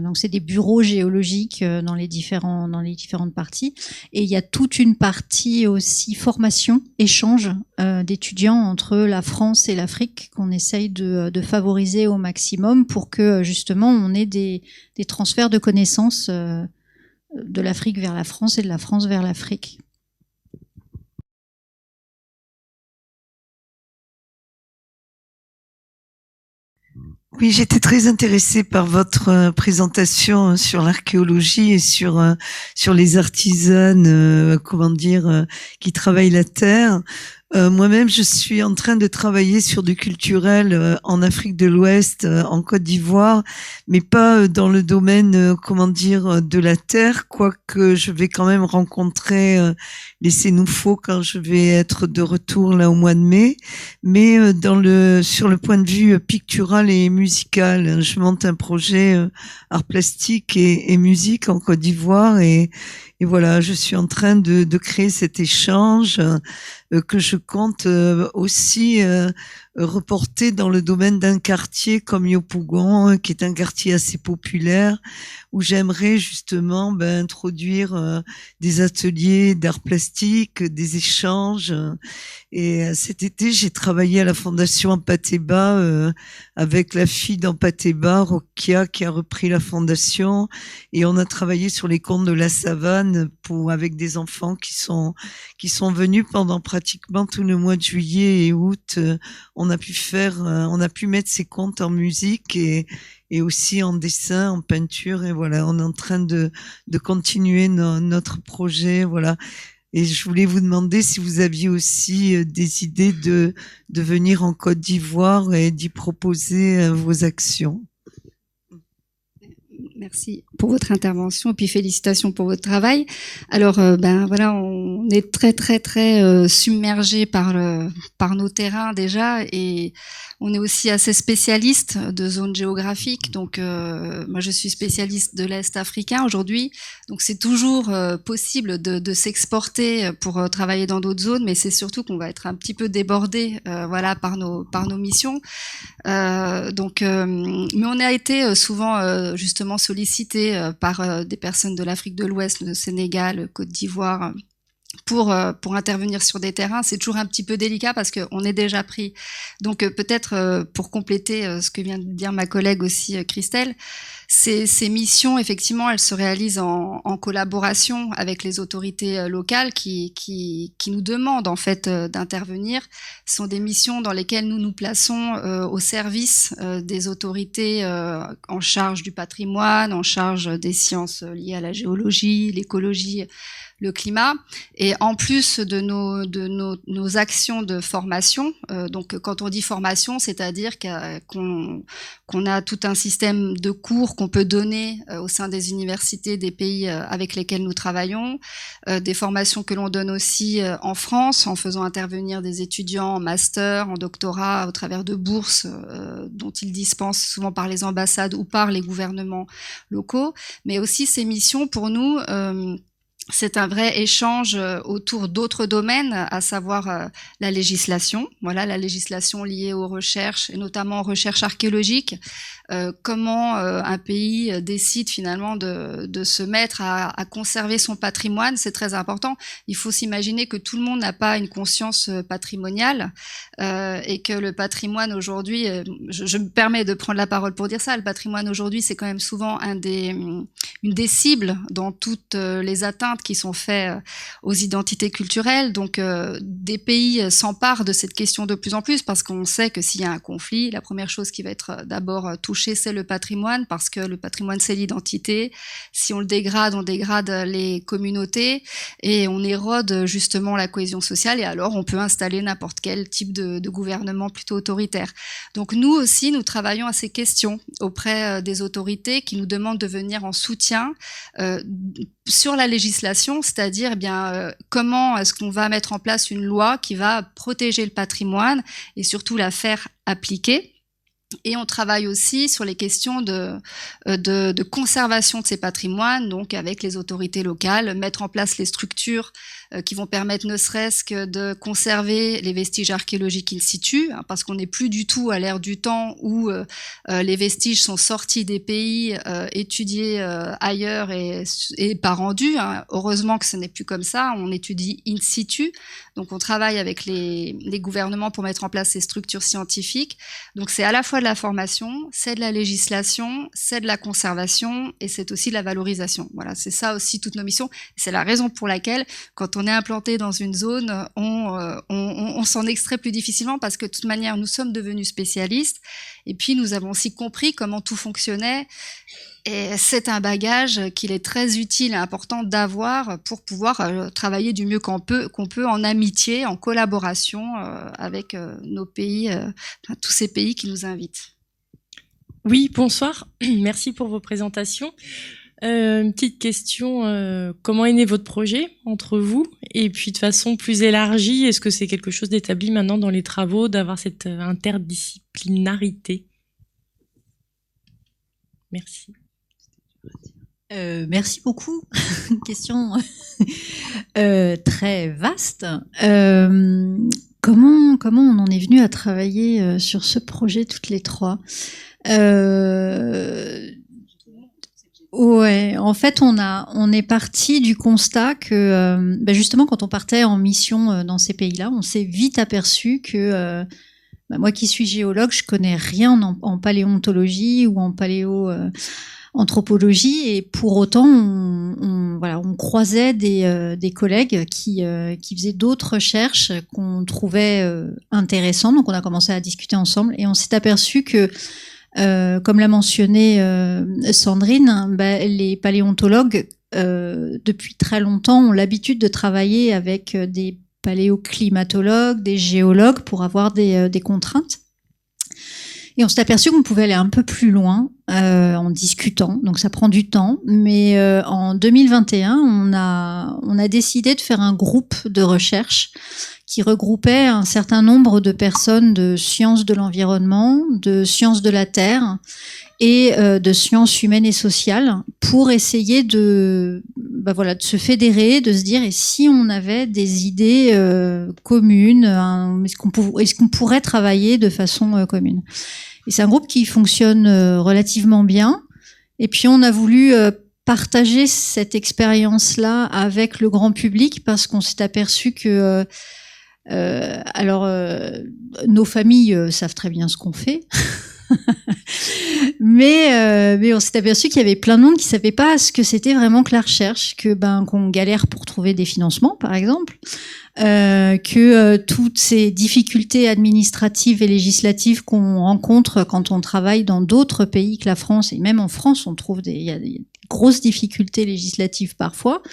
Donc c'est des bureaux géologiques dans les différentes parties. Et il y a toute une partie aussi formation, échange d'étudiants entre la France et l'Afrique qu'on essaye de favoriser au maximum pour que justement on ait des transferts de connaissances de l'Afrique vers la France et de la France vers l'Afrique. Oui, j'étais très intéressée par votre présentation sur l'archéologie et sur les artisanes, qui travaillent la terre. Moi-même, je suis en train de travailler sur du culturel en Afrique de l'Ouest, en Côte d'Ivoire, mais pas dans le domaine, de la terre, quoique je vais quand même rencontrer les Sénoufos quand je vais être de retour là au mois de mai. Mais sur le point de vue pictural et musical, je monte un projet art plastique et musique en Côte d'Ivoire et voilà, je suis en train de créer cet échange que je compte aussi reporter dans le domaine d'un quartier comme Yopougon, qui est un quartier assez populaire, où j'aimerais justement introduire des ateliers d'art plastique, des échanges. Et cet été, j'ai travaillé à la Fondation Ampateba avec la fille d'Ampateba, Rokia, qui a repris la fondation. Et on a travaillé sur les contes de la savane avec des enfants qui sont venus pendant pratiquement tout le mois de juillet et août. On a pu mettre ces contes en musique et aussi en dessin, en peinture. Et voilà, on est en train de continuer notre projet. Voilà. Et je voulais vous demander si vous aviez aussi des idées de venir en Côte d'Ivoire et d'y proposer vos actions. Merci pour votre intervention et puis félicitations pour votre travail. Alors voilà, on est très très très submergé par nos terrains déjà et on est aussi assez spécialiste de zones géographiques. Donc moi je suis spécialiste de l'Est africain aujourd'hui. Donc c'est toujours possible de s'exporter pour travailler dans d'autres zones, mais c'est surtout qu'on va être un petit peu débordé voilà par nos missions. Mais on a été souvent justement sollicité par des personnes de l'Afrique de l'Ouest, le Sénégal, Côte d'Ivoire, pour intervenir sur des terrains. C'est toujours un petit peu délicat parce qu'on est déjà pris. Donc peut-être pour compléter ce que vient de dire ma collègue aussi, Christelle, ces missions, effectivement, elles se réalisent en collaboration avec les autorités locales qui nous demandent en fait d'intervenir. Ce sont des missions dans lesquelles nous nous plaçons au service des autorités en charge du patrimoine, en charge des sciences liées à la géologie, l'écologie, le climat, et en plus de nos actions de formation. Donc quand on dit formation, c'est-à-dire qu'on a tout un système de cours qu'on peut donner au sein des universités des pays avec lesquels nous travaillons, des formations que l'on donne aussi en France en faisant intervenir des étudiants en master, en doctorat au travers de bourses dont ils dispensent souvent par les ambassades ou par les gouvernements locaux, mais aussi ces missions pour nous c'est un vrai échange autour d'autres domaines, à savoir la législation. Voilà, la législation liée aux recherches, et notamment aux recherches archéologiques. Comment un pays décide finalement de se mettre à conserver son patrimoine, c'est très important. Il faut s'imaginer que tout le monde n'a pas une conscience patrimoniale et que le patrimoine aujourd'hui, je me permets de prendre la parole pour dire ça, le patrimoine aujourd'hui c'est quand même souvent une des cibles dans toutes les atteintes qui sont faites aux identités culturelles. Donc des pays s'emparent de cette question de plus en plus parce qu'on sait que s'il y a un conflit, la première chose qui va être d'abord touchée, c'est le patrimoine, parce que le patrimoine, c'est l'identité. Si on le dégrade, on dégrade les communautés et on érode justement la cohésion sociale, et alors on peut installer n'importe quel type de gouvernement plutôt autoritaire. Donc nous aussi, nous travaillons à ces questions auprès des autorités qui nous demandent de venir en soutien sur la législation, c'est-à-dire comment est-ce qu'on va mettre en place une loi qui va protéger le patrimoine et surtout la faire appliquer. Et on travaille aussi sur les questions de conservation de ces patrimoines, donc avec les autorités locales, mettre en place les structures qui vont permettre ne serait-ce que de conserver les vestiges archéologiques in situ, hein, parce qu'on n'est plus du tout à l'ère du temps où les vestiges sont sortis des pays, étudiés ailleurs et pas rendus. Hein. Heureusement que ce n'est plus comme ça, on étudie in situ. Donc on travaille avec les gouvernements pour mettre en place ces structures scientifiques. Donc c'est à la fois de la formation, c'est de la législation, c'est de la conservation et c'est aussi de la valorisation. Voilà, c'est ça aussi toutes nos missions. C'est la raison pour laquelle, quand on est implanté dans une zone, on s'en extrait plus difficilement parce que de toute manière, nous sommes devenus spécialistes et puis nous avons aussi compris comment tout fonctionnait. Et c'est un bagage qu'il est très utile et important d'avoir pour pouvoir travailler du mieux qu'on peut en amitié, en collaboration avec nos pays, tous ces pays qui nous invitent. Oui, bonsoir. Merci pour vos présentations. Une petite question, comment est né votre projet entre vous? Et puis de façon plus élargie, est-ce que c'est quelque chose d'établi maintenant dans les travaux, d'avoir cette interdisciplinarité? Merci. Merci beaucoup. Une question très vaste. Comment on en est venu à travailler sur ce projet toutes les trois? Ouais, en fait, on est parti du constat que, justement, quand on partait en mission dans ces pays-là, on s'est vite aperçu que, moi qui suis géologue, je connais rien en paléontologie ou en paléoanthropologie, et pour autant, on croisait des collègues qui faisaient d'autres recherches qu'on trouvait intéressantes. Donc, on a commencé à discuter ensemble et on s'est aperçu que comme l'a mentionné Sandrine, les paléontologues, depuis très longtemps, ont l'habitude de travailler avec des paléoclimatologues, des géologues pour avoir des contraintes. Et on s'est aperçu qu'on pouvait aller un peu plus loin en discutant. Donc ça prend du temps. Mais en 2021, on a décidé de faire un groupe de recherche qui regroupait un certain nombre de personnes de sciences de l'environnement, de sciences de la Terre et de sciences humaines et sociales pour essayer de se fédérer, de se dire, et si on avait des idées communes, est-ce qu'on pourrait travailler de façon commune? Et c'est un groupe qui fonctionne relativement bien. Et puis on a voulu partager cette expérience-là avec le grand public parce qu'on s'est aperçu que nos familles savent très bien ce qu'on fait, mais on s'est aperçu qu'il y avait plein de monde qui savait pas ce que c'était vraiment que la recherche, qu'on galère pour trouver des financements, par exemple, que toutes ces difficultés administratives et législatives qu'on rencontre quand on travaille dans d'autres pays que la France, et même en France, on trouve il y a des grosses difficultés législatives parfois.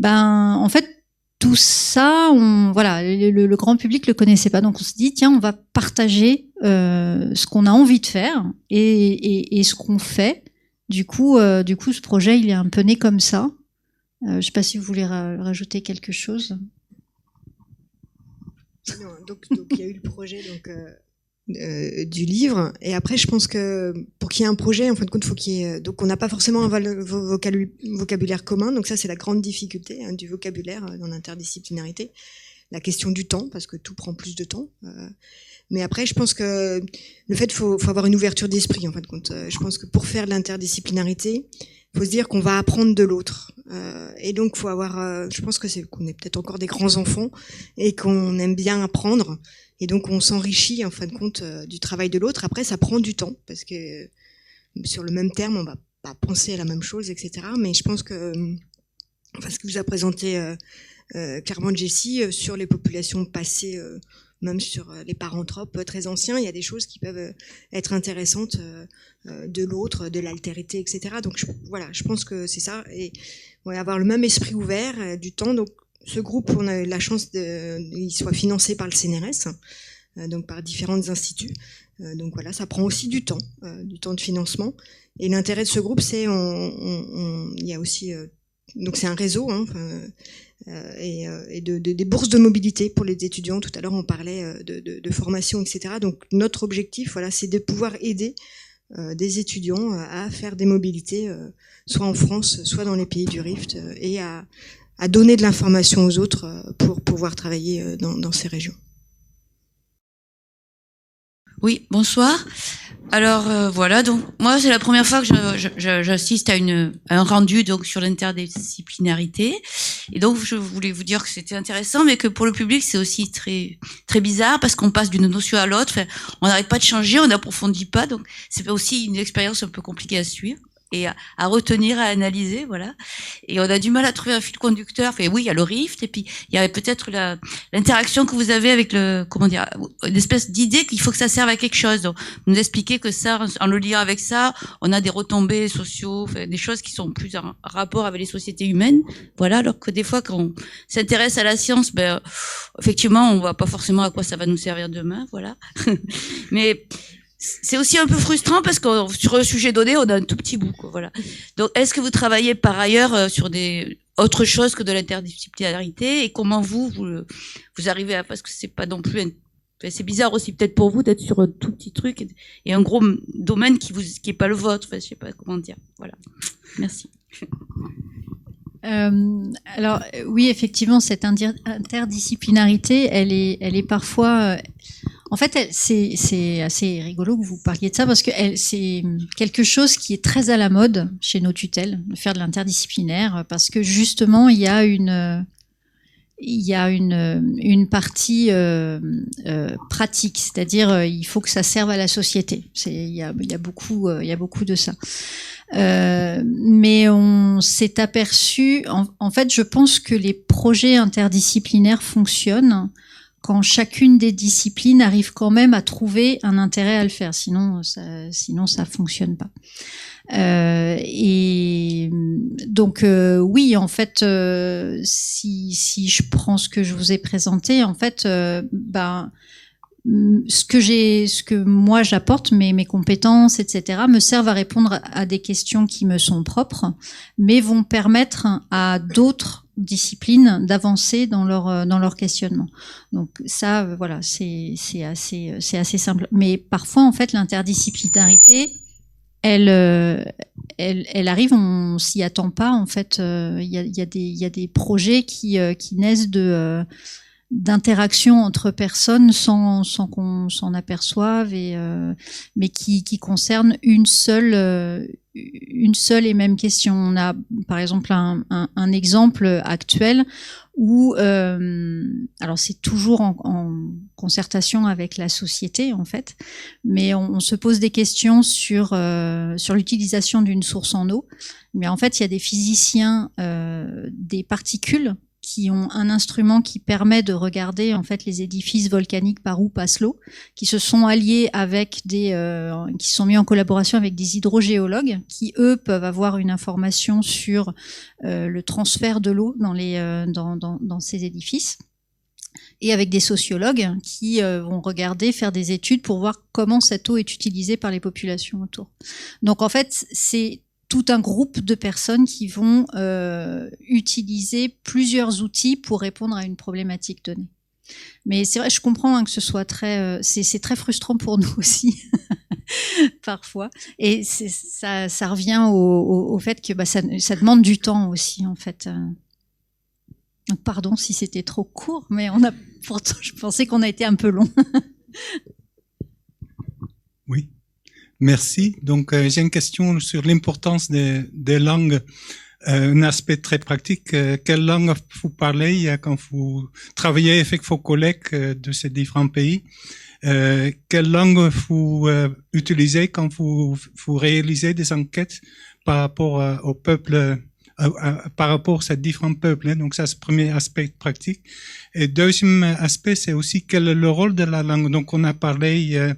En fait, tout ça, le grand public le connaissait pas, donc on s'est dit tiens, on va partager ce qu'on a envie de faire et ce qu'on fait. Du coup, ce projet il est un peu né comme ça. Je sais pas si vous voulez rajouter quelque chose. Non, donc il y a eu le projet du livre, et après je pense que pour qu'il y ait un projet, en fin de compte, faut qu'il y ait, donc on n'a pas forcément un vocabulaire commun, donc ça c'est la grande difficulté du vocabulaire dans l'interdisciplinarité, la question du temps, parce que tout prend plus de temps. Mais après je pense que le fait faut avoir une ouverture d'esprit, en fin de compte. Je pense que pour faire de l'interdisciplinarité, faut se dire qu'on va apprendre de l'autre, et donc faut avoir, je pense que qu'on est peut-être encore des grands enfants et qu'on aime bien apprendre. Et donc on s'enrichit en fin de compte du travail de l'autre. Après ça prend du temps parce que sur le même terme on va pas penser à la même chose, etc. Mais je pense que ce que vous a présenté clairement Jessie sur les populations passées, même sur les paranthropes très anciens, il y a des choses qui peuvent être intéressantes de l'autre, de l'altérité, etc. Donc je pense que c'est ça, et avoir le même esprit ouvert, du temps. Donc ce groupe, on a eu la chance qu'il soit financé par le CNRS, donc par différents instituts. Donc voilà, ça prend aussi du temps de financement. Et l'intérêt de ce groupe, c'est il y a aussi donc c'est un réseau, et des bourses de mobilité pour les étudiants. Tout à l'heure, on parlait de formation, etc. Donc notre objectif, c'est de pouvoir aider des étudiants à faire des mobilités, soit en France, soit dans les pays du Rift, et à à donner de l'information aux autres pour pouvoir travailler dans ces régions. Oui, bonsoir. Alors voilà, donc moi c'est la première fois que j'assiste à un rendu donc sur l'interdisciplinarité, et donc je voulais vous dire que c'était intéressant, mais que pour le public c'est aussi très très bizarre parce qu'on passe d'une notion à l'autre, enfin, on n'arrête pas de changer, on n'approfondit pas, donc c'est aussi une expérience un peu compliquée à suivre et à retenir, à analyser, voilà. Et on a du mal à trouver un fil conducteur. Enfin, oui, il y a le rift, et puis il y a peut-être l'interaction que vous avez avec une espèce d'idée qu'il faut que ça serve à quelque chose. Donc, vous nous expliquez que ça, en le liant avec ça, on a des retombées sociaux, enfin, des choses qui sont plus en rapport avec les sociétés humaines, voilà. Alors que des fois, quand on s'intéresse à la science, effectivement, on voit pas forcément à quoi ça va nous servir demain, voilà. Mais c'est aussi un peu frustrant parce que sur un sujet donné, on a un tout petit bout, quoi, voilà. Donc, est-ce que vous travaillez par ailleurs sur autre chose que de l'interdisciplinarité, et comment vous arrivez à, parce que c'est pas non plus c'est bizarre aussi peut-être pour vous d'être sur un tout petit truc et un gros domaine qui est pas le vôtre, enfin, je sais pas comment dire, voilà. Merci. Alors oui, effectivement, cette interdisciplinarité, elle est parfois, en fait, c'est assez rigolo que vous parliez de ça parce que c'est quelque chose qui est très à la mode chez nos tutelles, de faire de l'interdisciplinaire, parce que justement, il y a une partie pratique, c'est-à-dire il faut que ça serve à la société. Il y a beaucoup de ça. Mais on s'est aperçu, en fait, je pense que les projets interdisciplinaires fonctionnent quand chacune des disciplines arrive quand même à trouver un intérêt à le faire. Sinon ça fonctionne pas. Et donc oui, en fait, si je prends ce que je vous ai présenté, en fait, ce que moi j'apporte, mes compétences, etc., me servent à répondre à des questions qui me sont propres, mais vont permettre à d'autres disciplines d'avancer dans leur questionnement. Donc ça, voilà, c'est assez simple. Mais parfois, en fait, l'interdisciplinarité, elle arrive, on s'y attend pas. En fait, il y a des projets qui naissent d'interaction entre personnes sans qu'on s'en aperçoive, mais qui concerne une seule et même question. On a par exemple un exemple actuel où alors c'est toujours en concertation avec la société en fait, mais on se pose des questions sur l'utilisation d'une source en eau. Mais en fait, il y a des physiciens des particules qui ont un instrument qui permet de regarder en fait les édifices volcaniques par où passe l'eau, qui se sont alliés avec qui se sont mis en collaboration avec des hydrogéologues qui eux peuvent avoir une information sur le transfert de l'eau dans ces édifices, et avec des sociologues qui vont faire des études pour voir comment cette eau est utilisée par les populations autour. Donc en fait, c'est tout un groupe de personnes qui vont utiliser plusieurs outils pour répondre à une problématique donnée. Mais c'est vrai, je comprends que ce soit c'est très frustrant pour nous aussi parfois. Et ça revient au fait que ça demande du temps aussi en fait. Donc pardon si c'était trop court, mais pourtant je pensais qu'on a été un peu long. Oui. Merci. Donc, j'ai une question sur l'importance des langues, un aspect très pratique. Quelle langue vous parlez quand vous travaillez avec vos collègues de ces différents pays? Quelle langue vous utilisez quand vous réalisez des enquêtes par rapport au peuple, par rapport à ces différents peuples? Donc, ça, c'est le premier aspect pratique. Et deuxième aspect, c'est aussi quel est le rôle de la langue. Donc, on a parlé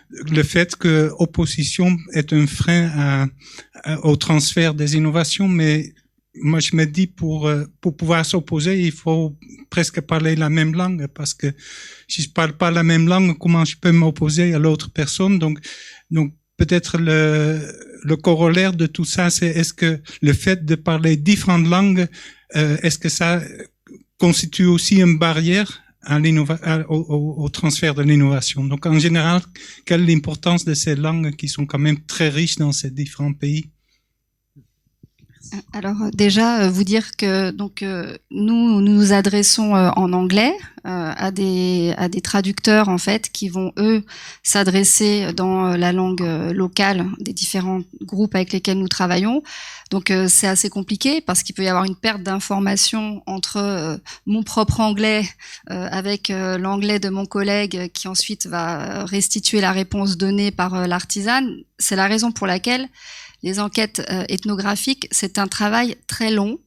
le fait que opposition est un frein au transfert des innovations, mais moi je me dis pour pouvoir s'opposer, il faut presque parler la même langue, parce que si je parle pas la même langue, comment je peux m'opposer à l'autre personne? Donc peut-être le corollaire de tout ça, c'est est-ce que le fait de parler différentes langues, est-ce que ça constitue aussi une barrière au transfert de l'innovation? Donc, en général, quelle est l'importance de ces langues qui sont quand même très riches dans ces différents pays? Alors déjà, vous dire que nous nous adressons en anglais à des traducteurs en fait qui vont eux s'adresser dans la langue locale des différents groupes avec lesquels nous travaillons. Donc c'est assez compliqué parce qu'il peut y avoir une perte d'information entre mon propre anglais avec l'anglais de mon collègue qui ensuite va restituer la réponse donnée par l'artisane. C'est la raison pour laquelle les enquêtes ethnographiques, c'est un travail très long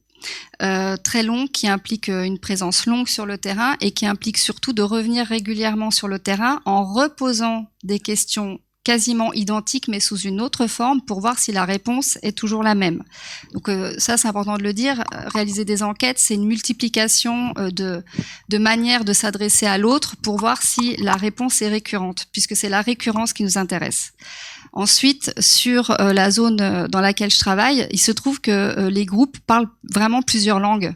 qui implique une présence longue sur le terrain et qui implique surtout de revenir régulièrement sur le terrain en reposant des questions quasiment identiques mais sous une autre forme pour voir si la réponse est toujours la même. Donc ça c'est important de le dire, réaliser des enquêtes c'est une multiplication de manières de s'adresser à l'autre pour voir si la réponse est récurrente puisque c'est la récurrence qui nous intéresse. Ensuite, sur la zone dans laquelle je travaille, il se trouve que les groupes parlent vraiment plusieurs langues.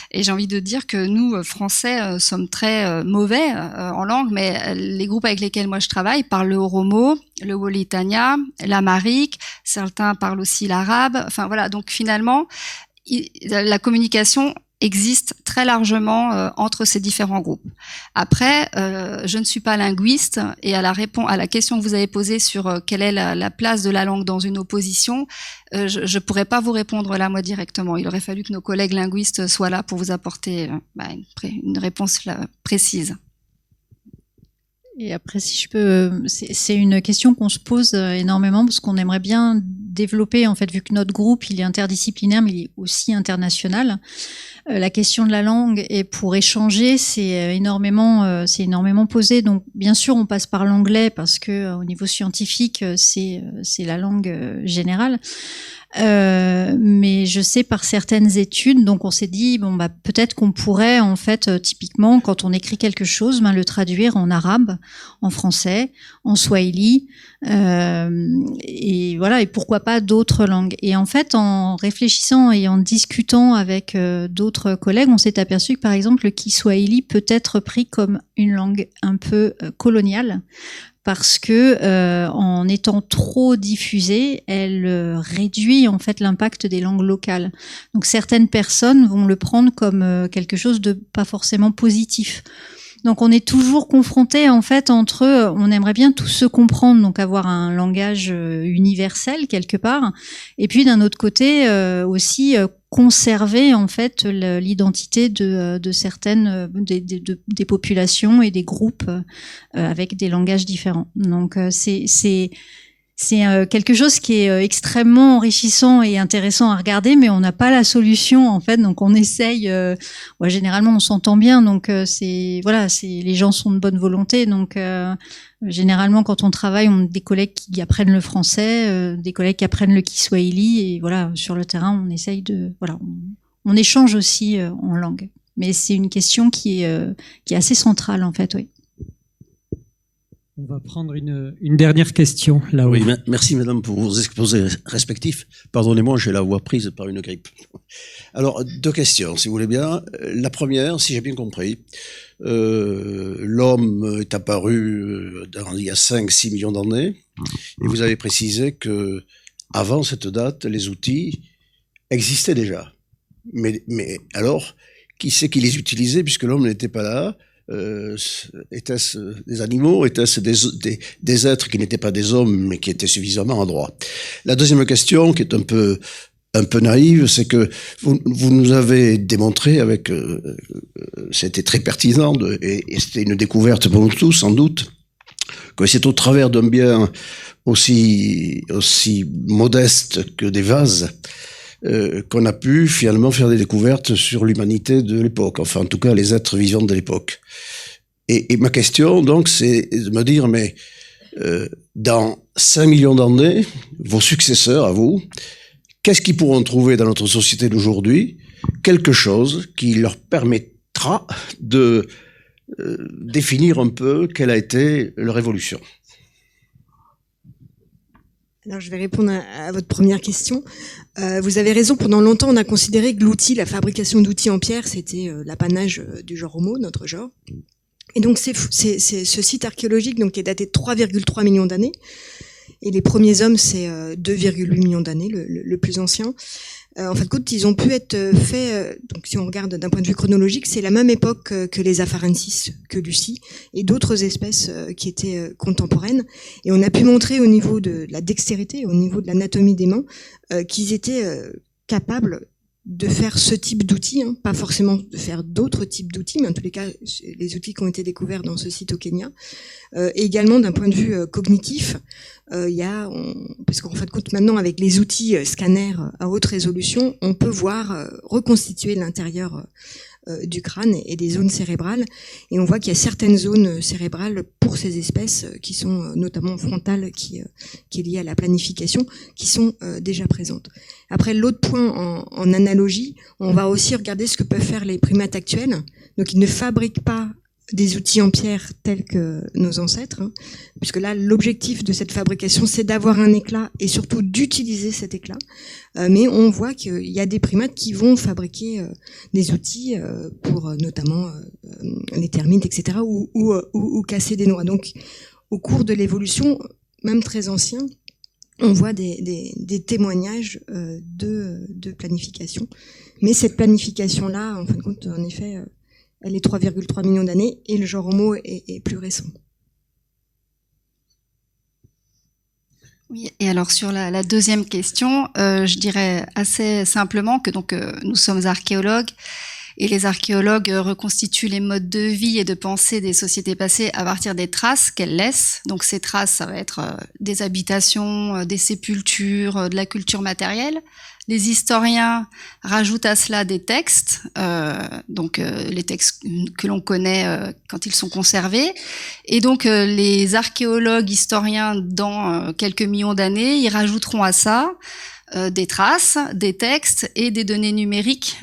Et j'ai envie de dire que nous, Français, sommes très mauvais en langue, mais les groupes avec lesquels moi je travaille parlent le oromo, le wolitania, l'amharique, certains parlent aussi l'arabe. Enfin voilà, donc finalement, la communication existe très largement entre ces différents groupes. Après, je ne suis pas linguiste et à la question que vous avez posée sur quelle est la place de la langue dans une opposition, je pourrais pas vous répondre là moi directement. Il aurait fallu que nos collègues linguistes soient là pour vous apporter une réponse précise. Et après, si je peux, c'est une question qu'on se pose énormément parce qu'on aimerait bien développer, en fait, vu que notre groupe, il est interdisciplinaire, mais il est aussi international. La question de la langue et pour échanger, c'est énormément posé. Donc, bien sûr, on passe par l'anglais parce que au niveau scientifique, c'est la langue générale. Mais je sais par certaines études, donc on s'est dit peut-être qu'on pourrait en fait typiquement quand on écrit quelque chose, le traduire en arabe, en français, en swahili, et voilà, et pourquoi pas d'autres langues. Et en fait, en réfléchissant et en discutant avec d'autres collègues, on s'est aperçu que par exemple le kiswahili peut être pris comme une langue un peu coloniale. Parce que en étant trop diffusée, elle réduit en fait l'impact des langues locales. Donc certaines personnes vont le prendre comme quelque chose de pas forcément positif. Donc on est toujours confronté en fait entre on aimerait bien tous se comprendre, donc avoir un langage universel quelque part, et puis d'un autre côté aussi conserver en fait l'identité de certaines des populations et des groupes avec des langages différents. Donc c'est quelque chose qui est extrêmement enrichissant et intéressant à regarder, mais on n'a pas la solution en fait. Donc on essaye. Généralement on s'entend bien, donc les gens sont de bonne volonté. Donc généralement quand on travaille, on a des collègues qui apprennent le français, des collègues qui apprennent le kiswahili, et voilà sur le terrain on essaye on échange aussi en langue. Mais c'est une question qui est assez centrale en fait, oui. On va prendre une dernière question là-haut. Oui, merci madame pour vos exposés respectifs. Pardonnez-moi, j'ai la voix prise par une grippe. Alors, deux questions, si vous voulez bien. La première, si j'ai bien compris, l'homme est apparu il y a 5-6 millions d'années, et vous avez précisé que avant cette date, les outils existaient déjà. Mais alors, qui c'est qui les utilisait puisque l'homme n'était pas là? Était-ce des animaux? Était-ce des êtres qui n'étaient pas des hommes mais qui étaient suffisamment adroits? La deuxième question, qui est un peu naïve, c'est que vous nous avez démontré avec c'était très pertinent et c'était une découverte pour nous tous sans doute, que c'est au travers d'un bien aussi modeste que des vases qu'on a pu finalement faire des découvertes sur l'humanité de l'époque, enfin en tout cas les êtres vivants de l'époque. Et ma question donc c'est de me dire, mais dans 5 millions d'années, vos successeurs à vous, qu'est-ce qu'ils pourront trouver dans notre société d'aujourd'hui? Quelque chose qui leur permettra de définir un peu quelle a été leur évolution. Alors, je vais répondre à votre première question. Vous avez raison, pendant longtemps, on a considéré que l'outil, la fabrication d'outils en pierre, c'était l'apanage du genre Homo, notre genre. Et donc, c'est ce site archéologique donc, qui est daté de 3,3 millions d'années. Et les premiers hommes, c'est 2,8 millions d'années, le plus ancien. En fin de compte, ils ont pu être faits, donc si on regarde d'un point de vue chronologique, c'est la même époque que les afarensis, que Lucie, et d'autres espèces qui étaient contemporaines. Et on a pu montrer au niveau de la dextérité, au niveau de l'anatomie des mains, qu'ils étaient capables de faire ce type d'outils, hein, pas forcément de faire d'autres types d'outils, mais en tous les cas, les outils qui ont été découverts dans ce site au Kenya. Et également d'un point de vue cognitif, parce qu'en fin de compte, maintenant, avec les outils scanners à haute résolution, on peut voir reconstituer l'intérieur du crâne et des zones cérébrales. Et on voit qu'il y a certaines zones cérébrales pour ces espèces qui sont notamment frontales, qui est liée à la planification, qui sont déjà présentes. Après, l'autre point en analogie, on va aussi regarder ce que peuvent faire les primates actuels. Donc, ils ne fabriquent pas des outils en pierre tels que nos ancêtres, hein, puisque là, l'objectif de cette fabrication, c'est d'avoir un éclat et surtout d'utiliser cet éclat. Mais on voit qu'il y a des primates qui vont fabriquer des outils pour notamment les termites, etc., ou casser des noix. Donc, au cours de l'évolution, même très ancien, on voit des témoignages de planification. Mais cette planification-là, en fin de compte, en effet, elle est 3,3 millions d'années et le genre Homo est plus récent. Oui, et alors sur la deuxième question, je dirais assez simplement que donc nous sommes archéologues et les archéologues reconstituent les modes de vie et de pensée des sociétés passées à partir des traces qu'elles laissent. Donc ces traces, ça va être des habitations, des sépultures, de la culture matérielle. Les historiens rajoutent à cela des textes, les textes que l'on connaît quand ils sont conservés. Et donc les archéologues, historiens, dans quelques millions d'années, ils rajouteront à ça des traces, des textes et des données numériques,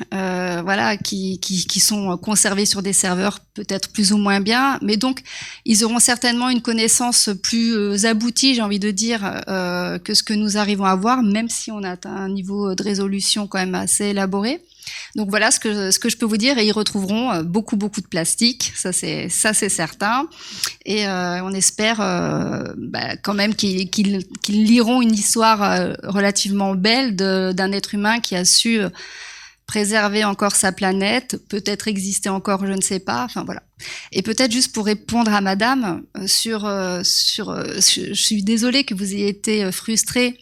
qui sont conservées sur des serveurs peut-être plus ou moins bien, mais donc ils auront certainement une connaissance plus aboutie, j'ai envie de dire, que ce que nous arrivons à voir, même si on a atteint un niveau de résolution quand même assez élaboré. Donc voilà ce que je peux vous dire, et ils retrouveront beaucoup de plastique, ça c'est certain, et on espère quand même qu'ils liront une histoire relativement belle d'un être humain qui a su préserver encore sa planète, peut-être exister encore, je ne sais pas, enfin voilà. Et peut-être juste pour répondre à madame je suis désolée que vous ayez été frustrée.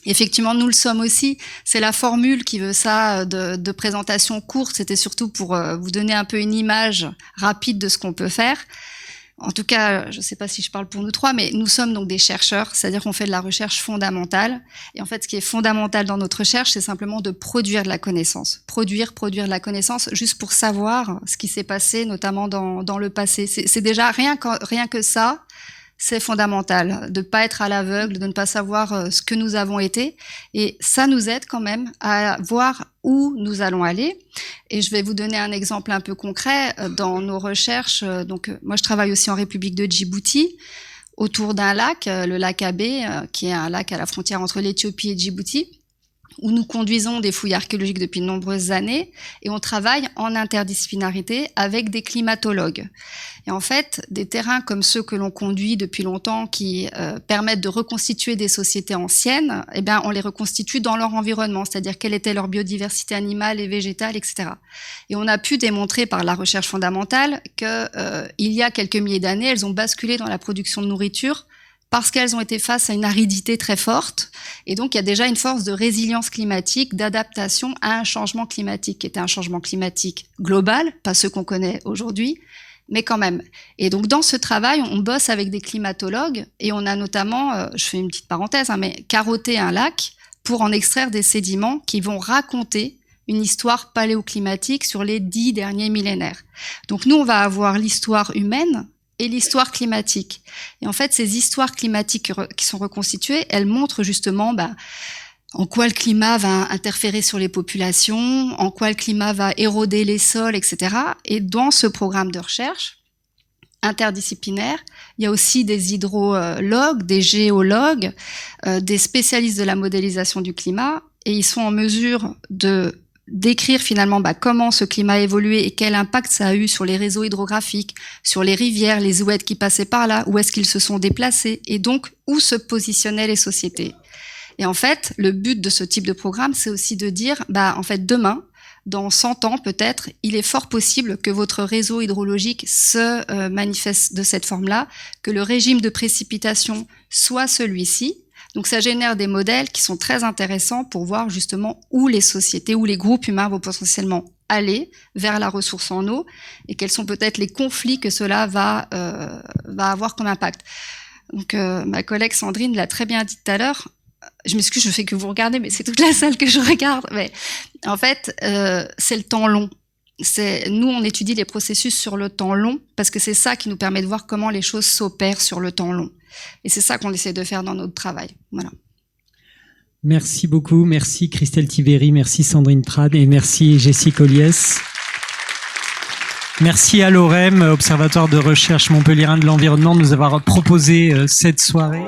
Effectivement, nous le sommes aussi. C'est la formule qui veut ça, de présentation courte. C'était surtout pour vous donner un peu une image rapide de ce qu'on peut faire. En tout cas, je ne sais pas si je parle pour nous trois, mais nous sommes donc des chercheurs, c'est-à-dire qu'on fait de la recherche fondamentale. Et en fait, ce qui est fondamental dans notre recherche, c'est simplement de produire de la connaissance. Produire de la connaissance juste pour savoir ce qui s'est passé, notamment dans le passé. C'est déjà rien que ça. C'est fondamental de ne pas être à l'aveugle, de ne pas savoir ce que nous avons été. Et ça nous aide quand même à voir où nous allons aller. Et je vais vous donner un exemple un peu concret dans nos recherches. Donc, moi, je travaille aussi en République de Djibouti, autour d'un lac, le lac Abbé, qui est un lac à la frontière entre l'Éthiopie et Djibouti, où nous conduisons des fouilles archéologiques depuis de nombreuses années, et on travaille en interdisciplinarité avec des climatologues. Et en fait, des terrains comme ceux que l'on conduit depuis longtemps, qui permettent de reconstituer des sociétés anciennes, eh bien, on les reconstitue dans leur environnement, c'est-à-dire quelle était leur biodiversité animale et végétale, etc. Et on a pu démontrer par la recherche fondamentale que il y a quelques milliers d'années, elles ont basculé dans la production de nourriture parce qu'elles ont été face à une aridité très forte. Et donc, il y a déjà une force de résilience climatique, d'adaptation à un changement climatique, qui était un changement climatique global, pas ceux qu'on connaît aujourd'hui, mais quand même. Et donc, dans ce travail, on bosse avec des climatologues, et on a notamment, je fais une petite parenthèse, mais carotté un lac pour en extraire des sédiments qui vont raconter une histoire paléoclimatique sur les 10 derniers millénaires. Donc, nous, on va avoir l'histoire humaine et l'histoire climatique. Et en fait, ces histoires climatiques qui sont reconstituées, elles montrent justement en quoi le climat va interférer sur les populations, en quoi le climat va éroder les sols, etc. Et dans ce programme de recherche interdisciplinaire, il y a aussi des hydrologues, des géologues, des spécialistes de la modélisation du climat, et ils sont en mesure de décrire finalement comment ce climat a évolué et quel impact ça a eu sur les réseaux hydrographiques, sur les rivières, les oueds qui passaient par là, où est-ce qu'ils se sont déplacés, et donc où se positionnaient les sociétés. Et en fait, le but de ce type de programme, c'est aussi de dire, en fait, demain, dans 100 ans peut-être, il est fort possible que votre réseau hydrologique se manifeste de cette forme-là, que le régime de précipitation soit celui-ci. Donc ça génère des modèles qui sont très intéressants pour voir justement où les sociétés, où les groupes humains vont potentiellement aller vers la ressource en eau et quels sont peut-être les conflits que cela va avoir comme impact. Donc ma collègue Sandrine l'a très bien dit tout à l'heure. Je m'excuse, je fais que vous regarder, mais c'est toute la salle que je regarde. Mais en fait, c'est le temps long. Nous, on étudie les processus sur le temps long parce que c'est ça qui nous permet de voir comment les choses s'opèrent sur le temps long. Et c'est ça qu'on essaie de faire dans notre travail. Voilà. Merci beaucoup. Merci Christelle Tiveri, merci Sandrine Prade et merci Jessie Colliès. Merci à l'OREM, Observatoire de recherche montpelliérain de l'environnement, de nous avoir proposé cette soirée.